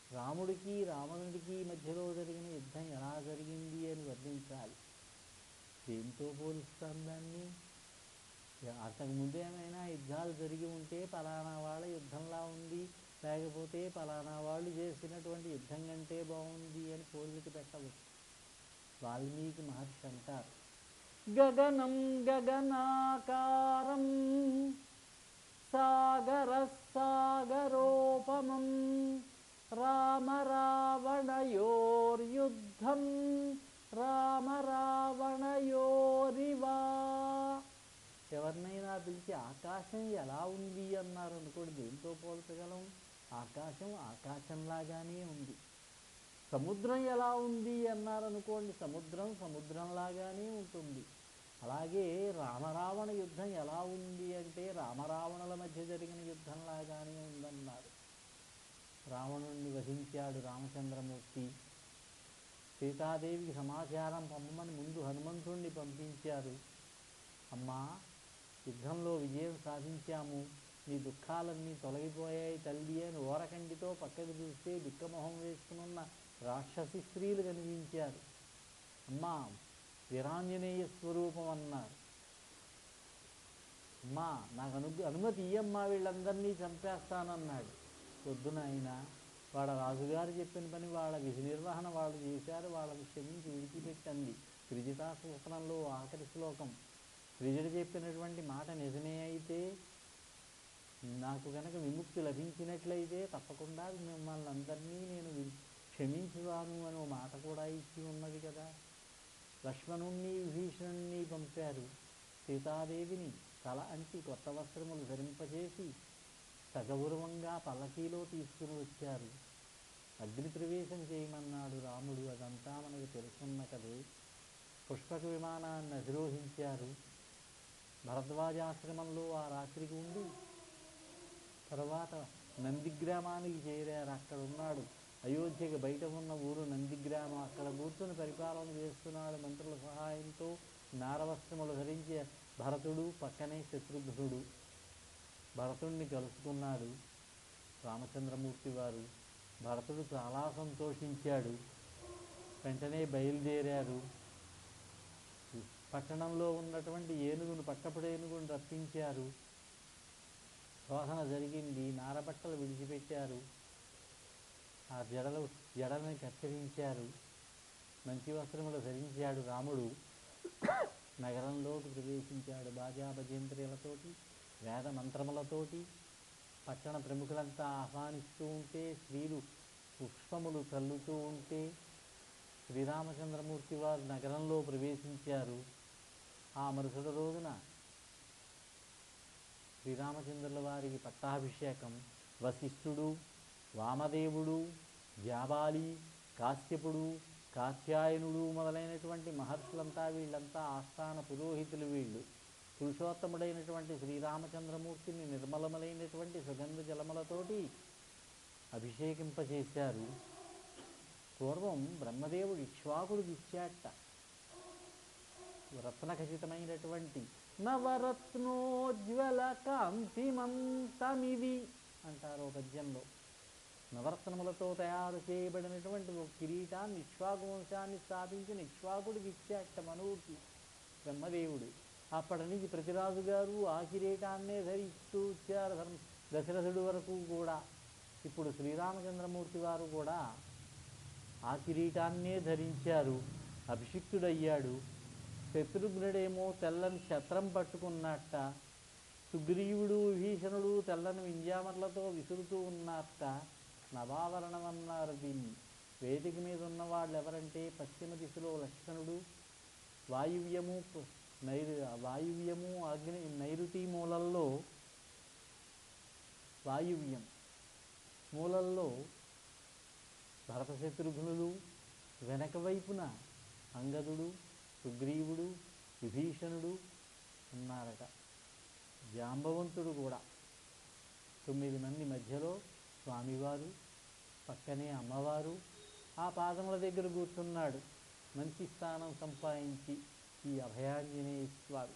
రాముడికి రావణుడికి మధ్యలో జరిగిన యుద్ధం ఎలా జరిగింది అని వర్ణించాలి. దేంతో పోలుస్తాం దాన్ని? అంతకుముందు ఏమైనా యుద్ధాలు జరిగి ఉంటే పలానా వాళ్ళ యుద్ధంలా ఉంది, లేకపోతే పలానా వాళ్ళు చేసినటువంటి యుద్ధం కంటే బాగుంది అని పోలిక పెట్టవచ్చు. వాల్మీకి మహర్షి అంటారు, గగనం గగనాకారం సాగర సాగరోపమం రామ రావణయోర్యుద్ధం రామ రావణయోరివా. ఎవరినైనా పిలిచి ఆకాశం ఎలా ఉంది అన్నారు అనుకోండి, దేంతో పోల్చగలం? ఆకాశం ఆకాశంలాగానే ఉంది. సముద్రం ఎలా ఉంది అన్నారనుకోండి, సముద్రం సముద్రంలాగానే ఉంటుంది. అలాగే రామరావణ యుద్ధం ఎలా ఉంది అంటే రామరావణుల మధ్య జరిగిన యుద్ధంలాగానే ఉందన్నారు. రావణుణ్ణి వధించాడు రామచంద్రమూర్తి. సీతాదేవికి సమాచారం పంపమని ముందు హనుమంతుణ్ణి పంపించారు. అమ్మా, యుద్ధంలో విజయం సాధించాము, నీ దుఃఖాలన్నీ తొలగిపోయాయి తల్లి అని ఓరకంటితో పక్కకు చూస్తే బిక్కమొహం వేసుకున్న రాక్షసి స్త్రీలు కనిపించారు. అమ్మా, వీరాంజనేయ స్వరూపం అన్నారు. అమ్మా, నాకు అనుమతి ఇయ్యమ్మా, వీళ్ళందరినీ చంపేస్తానన్నాడు. వద్దు నాయన, వాళ్ళ రాజుగారు చెప్పిన పని వాళ్ళ విధి నిర్వహణ వాళ్ళు చేశారు, వాళ్ళకు క్షమించి విడిచిపెట్టండి. త్రిజితా స్వప్నంలో ఆఖరి శ్లోకం. త్రిజుడు చెప్పినటువంటి మాట నిజమే అయితే, నాకు కనుక విముక్తి లభించినట్లయితే తప్పకుండా మిమ్మల్ని అందరినీ నేను క్షమించువాను అని ఓ మాట కూడా ఇచ్చి ఉన్నది కదా. లక్ష్మణుణ్ణి విభీషణుణ్ణి పంపారు. సీతాదేవిని తల అంటి కొత్త వస్త్రములు ధరింపచేసి సగౌరవంగా పల్లకీలో తీసుకుని వచ్చారు. అగ్ని ప్రవేశం చేయమన్నాడు రాముడు. అదంతా మనకు తెలుసున్న కదే. పుష్పక విమానాన్ని అధిరోహించారు. భరద్వాజాశ్రమంలో ఆ రాత్రికి ఉండి తర్వాత నందిగ్రామానికి చేరారు. అక్కడ ఉన్నాడు. అయోధ్యకి బయట ఉన్న ఊరు నందిగ్రామం. అక్కడ కూర్చొని పరిపాలన చేస్తున్నాడు మంత్రుల సహాయంతో. నారవస్త్రములు ధరించే భరతుడు, పక్కనే శత్రుఘ్నుడు. భరతుడిని కలుసుకున్నాడు రామచంద్రమూర్తి వారు. భరతుడు చాలా సంతోషించాడు. వెంటనే బయలుదేరారు. పట్టణంలో ఉన్నటువంటి ఏనుగును, పట్టపుడు ఏనుగును రప్పించారు. శోధన జరిగింది. నారబట్టలు విడిచిపెట్టారు. ఆ జడలను కత్తిరించారు. మంచి వస్త్రములు ధరించాడు రాముడు. నగరంలోకి ప్రవేశించాడు. బాజా భజంత్రులతోటి, వేద మంత్రములతోటి పట్టణ ప్రముఖులంతా ఆహ్వానిస్తూ ఉంటే, స్త్రీలు పుష్పములు చల్లుతూ ఉంటే శ్రీరామచంద్రమూర్తి వారు నగరంలో ప్రవేశించారు. ఆ మరుసటి రోజున శ్రీరామచంద్రుల వారికి పట్టాభిషేకం. వశిష్ఠుడు, వామదేవుడు, జాబాలి, కాశ్యపుడు, కాత్యాయనుడు మొదలైనటువంటి మహర్షులంతా, వీళ్ళంతా ఆస్థాన పురోహితులు. వీళ్ళు పురుషోత్తముడైనటువంటి శ్రీరామచంద్రమూర్తిని నిర్మలములైనటువంటి సుగంధ జలములతోటి అభిషేకింపచేశారు. పూర్వం బ్రహ్మదేవుడు ఇక్ష్వాకుడికి ఇచ్చాట రత్నఖచితమైనటువంటి నవరత్నోజ్వల కాంతిమంతమివి అంటారు పద్యంలో. నవరత్నములతో తయారు చేయబడినటువంటి ఒక కిరీటాన్ని ఇక్ష్వాకు వంశాన్ని స్థాపించిన ఇక్ష్వాకుడికి ఇచ్చాట మనువుకి. బ్రహ్మదేవుడు. అప్పటి నుంచి ప్రతి రాజుగారు ఆ కిరీటాన్నే ధరిస్తూ వచ్చారు దశరథుడి వరకు కూడా. ఇప్పుడు శ్రీరామచంద్రమూర్తి వారు కూడా ఆ కిరీటాన్నే ధరించారు, అభిషిక్తుడయ్యాడు. శత్రుఘ్నుడేమో తెల్లని ఛత్రం పట్టుకున్నట్ట, సుగ్రీవుడు విభీషణుడు తెల్లని వింజామర్లతో విసురుతూ ఉన్నట్ట. నవావరణం అన్నారు దీన్ని. వేదిక మీద ఉన్న వాళ్ళు ఎవరంటే పశ్చిమ దిశలో లక్ష్మణుడు, వాయువ్యము అగ్ని నైరుతి మూలల్లో, వాయువ్యం మూలల్లో భరత శత్రుఘ్నులు, వెనక వైపున అంగదుడు, సుగ్రీవుడు, విభీషణుడు ఉన్నారట. జాంబవంతుడు కూడా 9 మంది మధ్యలో స్వామివారు, పక్కనే అమ్మవారు ఆ పాదముల దగ్గర కూర్చున్నాడు. మంచి స్థానం సంపాదించి ఈ అభయాంజనేయ స్వామి.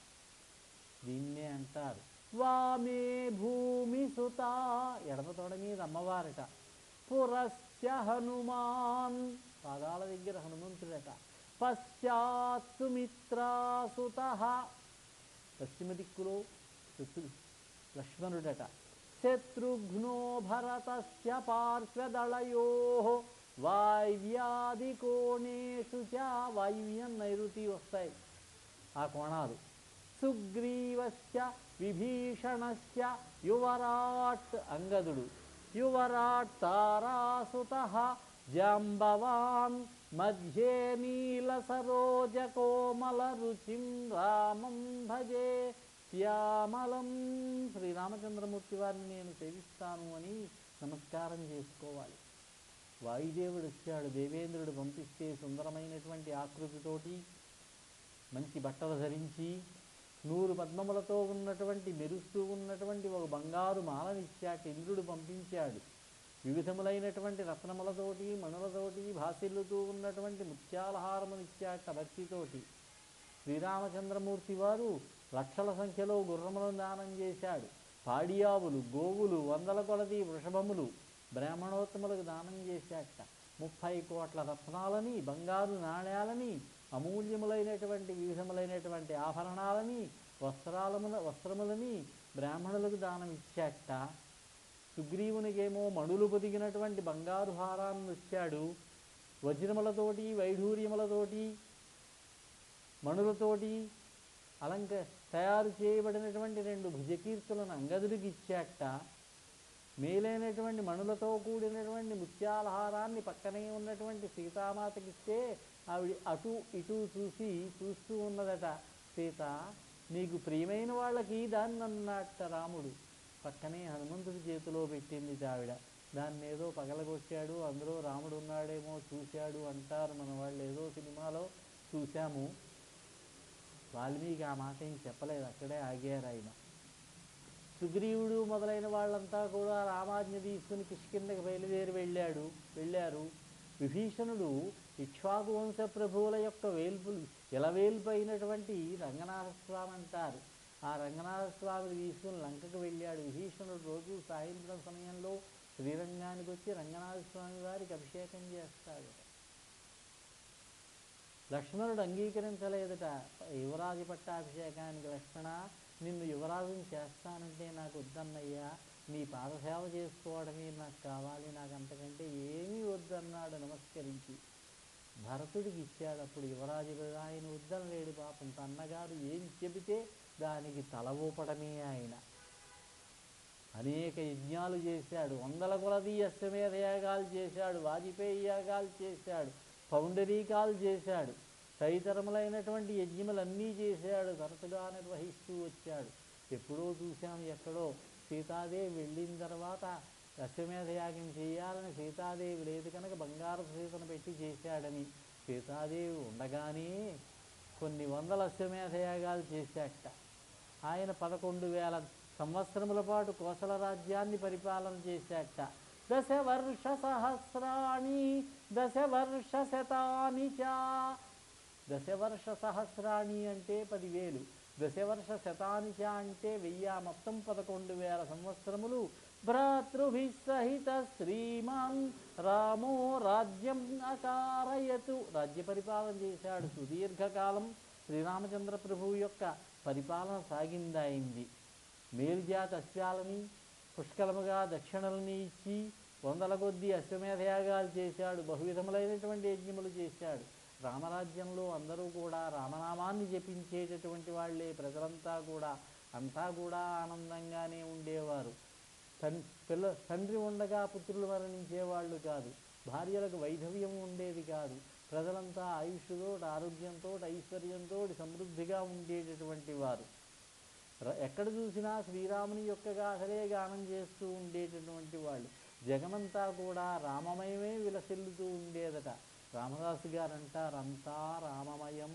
దీన్నే అంటారు వామే భూమి సుత, ఎడమ తొడ మీద అమ్మవారట. పురశ్చ హనుమాన్, పాదాల దగ్గర హనుమంతుడట. పశ్చాత్ సుమిత్రాసుత, పశ్చిమ దిక్కులో లక్ష్మణుడట. శత్రుఘ్నో భరతస్య పార్శ్వదళయో వాయువ్యాది కోణేషు చ, వాయువ్యం నైరుతి వస్తాయి ఆ కోణాలు. సుగ్రీవశ్చ విభీషణశ్చ యువరాట్, అంగదుడు. యువరాట్ తారాసుత జాంబవాన్ మధ్యే నీల సరోజ కోమల రుచిం రామం భజే శ్యామలం. శ్రీరామచంద్రమూర్తి వారిని నేను సేవిస్తాను అని నమస్కారం చేసుకోవాలి. వాయుదేవుడు వచ్చాడు, దేవేంద్రుడు పంపిస్తే సుందరమైనటువంటి ఆకృతితోటి మంచి బట్టలు ధరించి 100 పద్మములతో ఉన్నటువంటి మెరుస్తూ ఉన్నటువంటి ఒక బంగారు మాలనిచ్చాట. ఇంద్రుడు పంపించాడు. వివిధములైనటువంటి రత్నములతోటి మణులతోటి భాసిల్లుతూ ఉన్నటువంటి ముత్యాలహారమునిచ్చాట భక్తితోటి. శ్రీరామచంద్రమూర్తి వారు లక్షల సంఖ్యలో గుర్రములను దానం చేశాడు. పాడియావులు, గోవులు, 100ల కొలది వృషభములు బ్రాహ్మణోత్తములకు దానం చేశాట. 30 కోట్ల రత్నాలని, బంగారు నాణ్యాలని, అమూల్యములైనటువంటి వివిధములైనటువంటి ఆభరణాలని, వస్త్రములని బ్రాహ్మణులకు దానం ఇచ్చాట. సుగ్రీవునికేమో మణులు పొదిగినటువంటి బంగారు హారాన్ని ఇచ్చాడు. వజ్రములతోటి, వైఢూర్యములతోటి, మణులతోటి తయారు చేయబడినటువంటి 2 భుజకీర్తులను అంగదుడికి ఇచ్చాట. మేలైనటువంటి మణులతో కూడినటువంటి ముత్యాలహారాన్ని పక్కనే ఉన్నటువంటి సీతామాతకిస్తే ఆవిడ అటు ఇటు చూస్తూ ఉన్నదట. సీత, నీకు ప్రియమైన వాళ్ళకి దాన్ని అన్నట్ట రాముడు. పక్కనే హనుమంతుడి చేతిలో పెట్టింది ఆవిడ. దాన్ని ఏదో పగలగొట్టాడు, అందులో రాముడు ఉన్నాడేమో చూశాడు అంటారు మన వాళ్ళు. ఏదో సినిమాలో చూశాము. వాల్మీకి ఆ మాట ఏం చెప్పలేదు, అక్కడే ఆగారు ఆయన. సుగ్రీవుడు మొదలైన వాళ్ళంతా కూడా రామాజ్ఞ తీసుకుని కిష్కిందకి బయలుదేరి వెళ్ళారు. విభీషణుడు ఇక్ష్వాకు వంశ ప్రభువుల యొక్క ఇలవేల్పు అయినటువంటి రంగనాథస్వామి అంటారు. ఆ రంగనాథస్వామిని తీసుకుని లంకకు వెళ్ళాడు. విభీషణుడు రోజు సాయంత్రం సమయంలో శ్రీరంగానికి వచ్చి రంగనాథస్వామి వారికి అభిషేకం చేస్తాడు. లక్ష్మణుడు అంగీకరించలేదట యువరాజు పట్టాభిషేకానికి. లక్ష్మణ, నిన్ను యువరాజుని చేస్తానంటే నాకు వద్దన్నయ్యా, నీ పాదసేవ చేసుకోవడమే నాకు కావాలి, నాకు అంతకంటే ఏమీ వద్దన్నాడు నమస్కరించి. భరతుడికి ఇచ్చాడు. అప్పుడు యువరాజు ఆయన వద్దనలేడు పాపం. తన్నగారు ఏం చెబితే దానికి తల ఊపడమే ఆయన. అనేక యజ్ఞాలు చేశాడు. 100ల కొలది అశ్వమేధ యాగాలు చేశాడు, వాజపేయి యాగాలు చేశాడు, పౌండరీకాలు చేశాడు, తదితరములైనటువంటి యజ్ఞములన్నీ చేశాడు. తరచుగా నిర్వహిస్తూ వచ్చాడు. ఎప్పుడో చూశాం, ఎక్కడో సీతాదేవి వెళ్ళిన తర్వాత అశ్వమేధ యాగం చేయాలని సీతాదేవి లేదు కనుక బంగారు సీతను పెట్టి చేశాడని. సీతాదేవి ఉండగానే కొన్ని 100 అశ్వమేధ యాగాలు చేశాట. ఆయన 11,000 సంవత్సరముల పాటు కోసల రాజ్యాన్ని పరిపాలన చేశాట. 10 వర్ష సహస్రాణి 10 వర్ష శతాని చ. 10 వర్ష సహస్రాణి అంటే 10,000, 10 వర్ష శతాని చ అంటే 1000, మొత్తం 11,000 సంవత్సరములు. భ్రాతృభిః సహిత శ్రీమాన్ రామో రాజ్యం అకారయతు, రాజ్య పరిపాలన చేశాడు సుదీర్ఘకాలం. శ్రీరామచంద్ర ప్రభువు యొక్క పరిపాలన సాగిందాయింది. మేలుజాతి అశ్వాలని పుష్కలముగా దక్షిణలని ఇచ్చి వందల కొద్దీ అశ్వమేధయాగాలు చేశాడు, బహువిధములైనటువంటి యజ్ఞములు చేశాడు. రామరాజ్యంలో అందరూ కూడా రామనామాన్ని జపించేటటువంటి వాళ్లే, ప్రజలంతా కూడా అంతా కూడా ఆనందంగానే ఉండేవారు. తండ్రి ఉండగా పుత్రులు మరణించేవాళ్ళు కాదు, భార్యలకు వైధవ్యం ఉండేది కాదు, ప్రజలంతా ఆయుష్తో ఆరోగ్యంతో ఐశ్వర్యంతో సమృద్ధిగా ఉండేటటువంటి వారు. ఎక్కడ చూసినా శ్రీరాముని యొక్క గాథలే గానం చేస్తూ ఉండేటటువంటి వాళ్ళు. జగమంతా కూడా రామమయమే విలసిల్లుతూ ఉండేదట. రామదాసు గారు అంటారంతా రామమయం,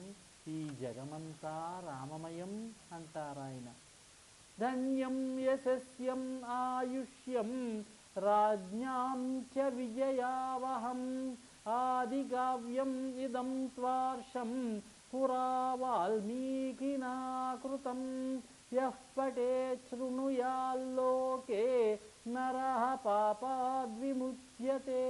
ఈ జగమంతా రామమయం అంటారాయన. ధన్యం యశస్యం ఆయుష్యం రాజ్ఞాం చ విజయావహం ఆది కావ్యం ఇదం త్వార్షం పురా వాల్మీకినా కృతం యః పఠేత్ శృణుయాల్లోకే నరః పాపాద్విముచ్యతే.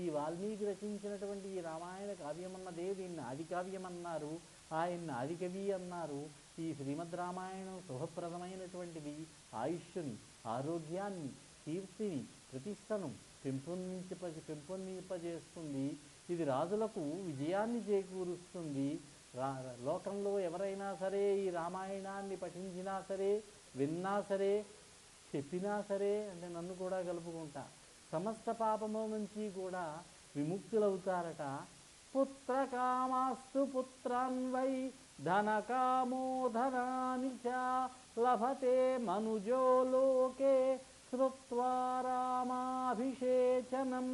ఈ వాల్మీకి రచించినటువంటి ఈ రామాయణ కావ్యమన్నదే దీన్ని ఆది కావ్యం అన్నారు, ఆయన్ని ఆదికవి అన్నారు. ఈ శ్రీమద్ రామాయణం శుభప్రదమైనటువంటిది. ఆయుష్ని, ఆరోగ్యాన్ని, కీర్తిని, ప్రతిష్టను పెంపొందింపజేస్తుంది. ఇది రాజులకు విజయాన్ని చేకూరుస్తుంది. లోకంలో ఎవరైనా సరే ఈ రామాయణాన్ని పఠించినా సరే, విన్నా సరే, చెప్పినా సరే, అంటే నన్ను కూడా కలుపుకుంటా, సమస్త పాపముల నుంచి కూడా విముక్తులవుతారట. పుత్రకామాస్తు పుత్రాన్వై ధనకామో ధనాని చ లభతే మనుజో లోకే శ్రుత్వా రామాభిషేచనం.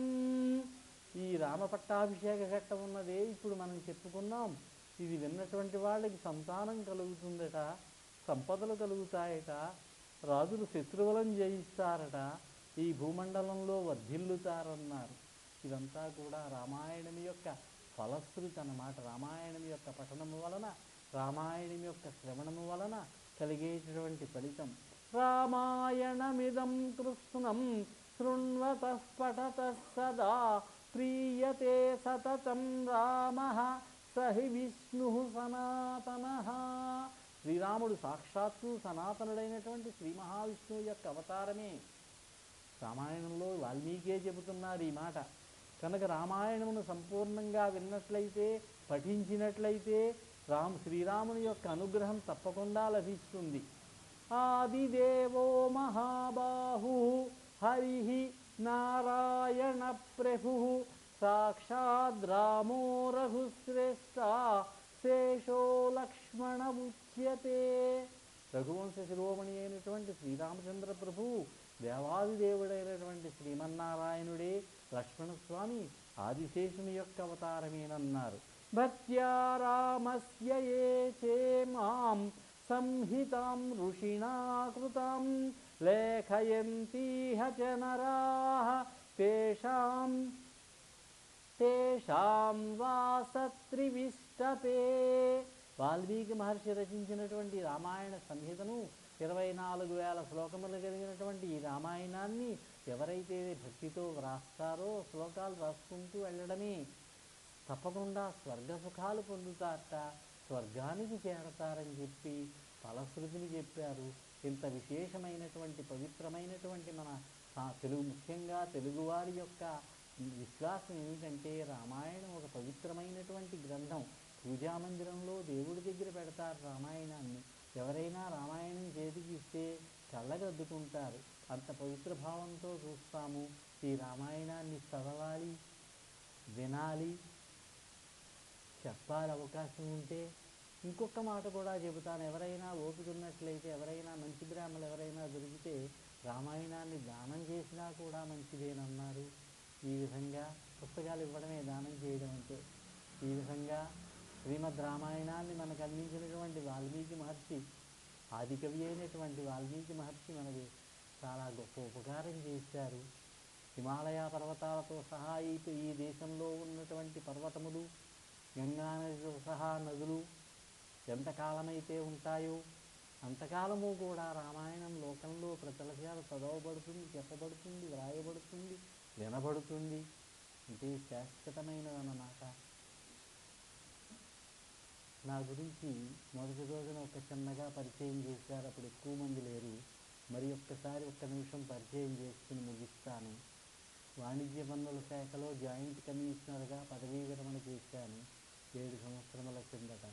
ఈ రామ పట్టాభిషేక ఘట్టం ఉన్నదే ఇప్పుడు మనం చెప్పుకున్నాం. ఇది విన్నటువంటి వాళ్ళకి సంతానం కలుగుతుందట, సంపదలు కలుగుతాయట, రాజులు శత్రువులను జయిస్తారట, ఈ భూమండలంలో వర్ధిల్లుతారన్నారు. ఇదంతా కూడా రామాయణం యొక్క ఫలశ్రుతి అన్నమాట. రామాయణం యొక్క పఠనము వలన, రామాయణం యొక్క శ్రవణము వలన కలిగేటటువంటి ఫలితం. రామాయణమిదం కృష్ణం శృణ్వతః పఠతః సదా ప్రీయతే సతతం రామః సహి విష్ణు సనాతనః. శ్రీరాముడు సాక్షాత్తు సనాతనుడైనటువంటి శ్రీ మహావిష్ణువు యొక్క అవతారమే. రామాయణంలో వాల్మీకే చెబుతున్నారు ఈ మాట. కనుక రామాయణమును సంపూర్ణంగా విన్నట్లయితే, పఠించినట్లయితే శ్రీరాముని యొక్క అనుగ్రహం తప్పకుండా లభిస్తుంది. ఆదిదేవో మహాబాహు హరి నారాయణ ప్రభు సాక్షాద్ రామో రఘుశ్రేష్ఠ శేషో లక్ష్మణ ఉచ్యతే. రఘువంశ శిరోమణి అయినటువంటి శ్రీరామచంద్ర ప్రభువు దేవాదిదేవుడైనటువంటి శ్రీమన్నారాయణుడే, లక్ష్మణస్వామి ఆదిశేషుని యొక్క అవతారమేనన్నారు. భక్త్యా రామస్య ఏ చేమాం సంహితాం ఋషిణా కృతాం లేఖయంతీహ చ నరాః తేషాం వాసత్రివిష్టపే. వాల్మీకి మహర్షి రచించినటువంటి రామాయణ సంహితను 24,000 శ్లోకములు కలిగినటువంటి ఈ రామాయణాన్ని ఎవరైతే భక్తితో వ్రాస్తారో, శ్లోకాలు రాసుకుంటూ వెళ్ళడమే, తప్పకుండా స్వర్గ సుఖాలు పొందుతారట, స్వర్గానికి చేరతారని చెప్పి ఫలశ్రుతిని చెప్పారు. ఇంత విశేషమైనటువంటి పవిత్రమైనటువంటి మన ముఖ్యంగా తెలుగువారి యొక్క విశ్వాసం ఏమిటంటే, రామాయణం ఒక పవిత్రమైనటువంటి గ్రంథం. పూజామందిరంలో దేవుడి దగ్గర పెడతారు రామాయణాన్ని. ఎవరైనా రామాయణం చేతికి ఇస్తే కళ్ళగద్దుకుంటారు. అంత పవిత్ర భావంతో చూస్తాము. ఈ రామాయణాన్ని చదవాలి, వినాలి, చెప్పాలి. అవకాశం ఉంటే ఇంకొక మాట కూడా చెబుతాను. ఎవరైనా ఓపుతున్నట్లయితే, ఎవరైనా మంచి బ్రాహ్మణులు ఎవరైనా దొరికితే రామాయణాన్ని దానం చేసినా కూడా మంచిదేనన్నారు. ఈ విధంగా పుస్తకాలు ఇవ్వడమే దానం చేయడం అంటే. ఈ విధంగా శ్రీమద్ రామాయణాన్ని మనకు అందించినటువంటి వాల్మీకి మహర్షి, ఆదికవి అయినటువంటి వాల్మీకి మహర్షి మనకి చాలా గొప్ప ఉపకారం చేశారు. హిమాలయ పర్వతాలతో సహా ఈ దేశంలో ఉన్నటువంటి పర్వతములు, గంగా నదితో సహా నదులు ఎంతకాలమైతే ఉంటాయో అంతకాలము కూడా రామాయణం లోకంలో ప్రజల చేత చదవబడుతుంది, చెప్పబడుతుంది, వ్రాయబడుతుంది, వినబడుతుంది. అంటే శాశ్వతమైనదన్నమాట. నా గురించి మొదటి రోజున ఒక చిన్నగా పరిచయం చేశారు. అప్పుడు ఎక్కువ మంది లేరు. మరి ఒక్కసారి ఒక్క నిమిషం పరిచయం చేసుకుని ముగిస్తాను. వాణిజ్య పన్నుల శాఖలో జాయింట్ కమిషనర్గా పదవీ విరమణ చేశాను 7 సంవత్సరముల కిందట.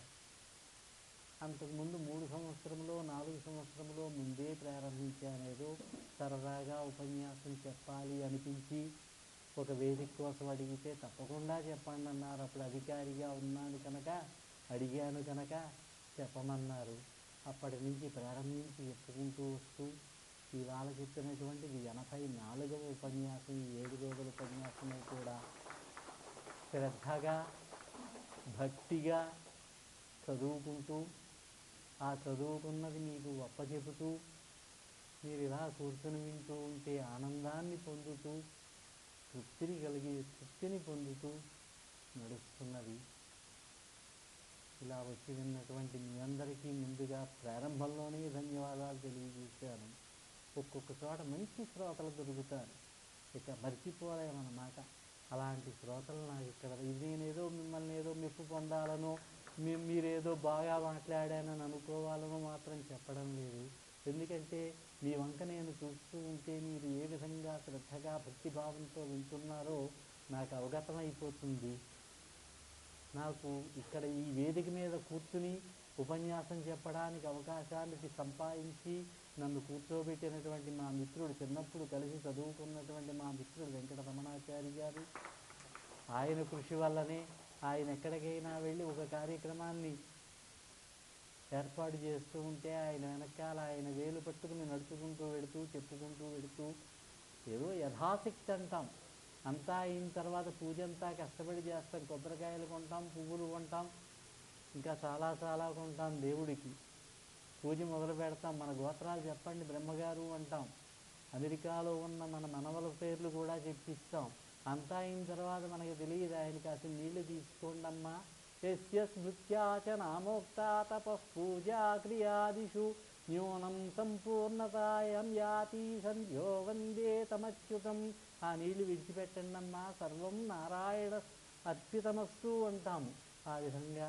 అంతకుముందు 3 సంవత్సరంలో 4 సంవత్సరంలో ముందే ప్రారంభించానేదో సరదాగా ఉపన్యాసం చెప్పాలి అనిపించి ఒక వేదిక కోసం అడిగితే తప్పకుండా చెప్పండి అన్నారు. అప్పుడు అధికారిగా ఉన్నాను కనుక అడిగాను కనుక చెప్పమన్నారు. అప్పటి నుంచి ప్రారంభించి చెప్పుకుంటూ వస్తూ ఇవాళ చెప్పినటువంటిది 84వ ఉపన్యాసం. ఈ 7 రోజుల ఉపన్యాసము కూడా శ్రద్ధగా భక్తిగా చదువుకుంటూ ఆ చదువుకున్నది మీకు అప్పచెపుతూ మీరు ఇలా కూర్చొని వింటూ ఉంటే ఆనందాన్ని పొందుతూ తృప్తిని పొందుతూ నడుస్తున్నది. ఇలా వచ్చి విన్నటువంటి మీ అందరికీ ముందుగా ప్రారంభంలోనే ధన్యవాదాలు తెలియజేశాను. ఒక్కొక్క చోట మంచి శ్రోతలు దొరుకుతారు, ఇక మర్చిపోలేమన్నమాట. అలాంటి శ్రోతలు నాకు ఇక్కడ ఇది నేనేదో మిమ్మల్ని ఏదో మెప్పు పొందాలనో మీరేదో బాగా మాట్లాడానని అనుకోవాలనో మాత్రం చెప్పడం లేదు. ఎందుకంటే మీ వంక నేను చూస్తూ ఉంటే మీరు ఏ విధంగా శ్రద్ధగా భక్తిభావంతో వింటున్నారో నాకు అవగతమైపోతుంది. నాకు ఇక్కడ ఈ వేదిక మీద కూర్చుని ఉపన్యాసం చెప్పడానికి అవకాశాన్ని సంపాదించి నన్ను కూర్చోబెట్టినటువంటి మా మిత్రుడు, చిన్నప్పుడు కలిసి చదువుకున్నటువంటి మా మిత్రుడు వెంకట రమణాచారి గారు, ఆయన కృషి వల్లనే ఆయన ఎక్కడికైనా వెళ్ళి ఒక కార్యక్రమాన్ని ఏర్పాటు చేస్తూ ఉంటే ఆయన వెనకాల ఆయన వేలు పట్టుకుని నడుచుకుంటూ వెడుతూ చెప్పుకుంటూ వెడుతూ ఏదో యథాశక్తి అంటాం. అంతా అయిన తర్వాత పూజ అంతా కష్టపడి చేస్తాం. కొబ్బరికాయలు కొంటాం, పువ్వులు కొంటాం, ఇంకా చాలా చాలా కొంటాం. దేవుడికి పూజ మొదలు పెడతాం. మన గోత్రాలు చెప్పండి బ్రహ్మగారు అంటాం. అమెరికాలో ఉన్న మన మనవల పేర్లు కూడా చెప్పిస్తాం. అంతా అయిన తర్వాత మనకు తెలియదు, ఆయన కాసిన నీళ్లు తీసుకోండమ్మా. యస్య స్మృత్యాచ నామోక్త తపఃపూజా క్రియాదిషు న్యూనం సంపూర్ణతాయం యాతి సంధ్యో వందే తమచ్యుతం. ఆ నీళ్లు విడిచిపెట్టండమ్మా, సర్వం నారాయణ అర్పితమస్తు అంటాము. ఆ విధంగా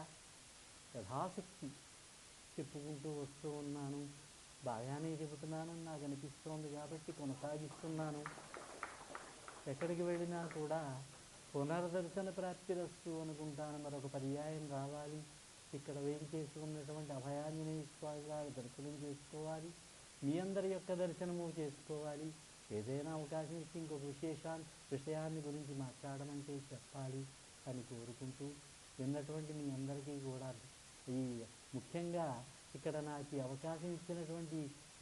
యథాశక్తి చెప్పుకుంటూ వస్తూ ఉన్నాను. బాగానే చెబుతున్నానని నాకు అనిపిస్తోంది కాబట్టి కొనసాగిస్తున్నాను. ఎక్కడికి వెళ్ళినా కూడా పునర్దర్శన ప్రాప్తిరస్తు అనుకుంటాను. మరొక పర్యాయం రావాలి, ఇక్కడ వేయించేసి ఉన్నటువంటి అభయాంజనేయ స్వామి గారి దర్శనం చేసుకోవాలి, మీ అందరి యొక్క దర్శనము చేసుకోవాలి. ఏదైనా అవకాశం ఇచ్చి ఇంకొక విషయాన్ని గురించి మాట్లాడమంటే చెప్పాలి అని కోరుకుంటూ విన్నటువంటి మీ అందరికీ కూడా ఈ ముఖ్యంగా ఇక్కడ నాకు ఈ అవకాశం ఇచ్చినటువంటి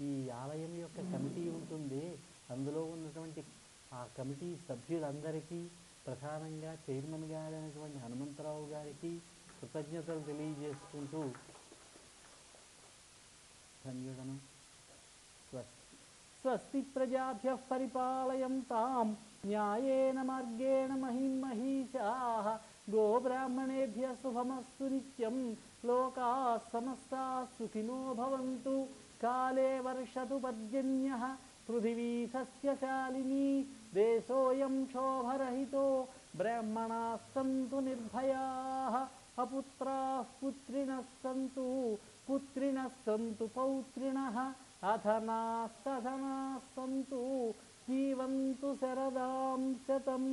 ఈ ఆలయం యొక్క కమిటీ ఉంటుంది, అందులో ఉన్నటువంటి ఆ కమిటీ సభ్యులందరికీ, ప్రధానంగా చైర్మన్ గారైనటువంటి హనుమంతరావు గారికి కృతజ్ఞతలు తెలియజేసుకుంటూ ధన్యుడను. స్వస్తి ప్రజాభ్యః పరిపాలయంతాం న్యాయేన మార్గేణ మహిమహీషాః గోబ్రాహ్మణేభ్యః శుభమస్తు నిత్యం లోకాః సమస్తాః సుఖినో భవంతు. కాలే వర్షతు పర్జన్యః పృథివీ సస్యశాలినీ దేశోऽयं శోభరహితో బ్రాహ్మణాः సంతు నిర్భయాः అపుత్రాः పుత్రిణः సంతు పుత్రిణः సంతు పౌత్రిణः అధనాः సధనాः సంతు జీవంతు శరదాం శతం.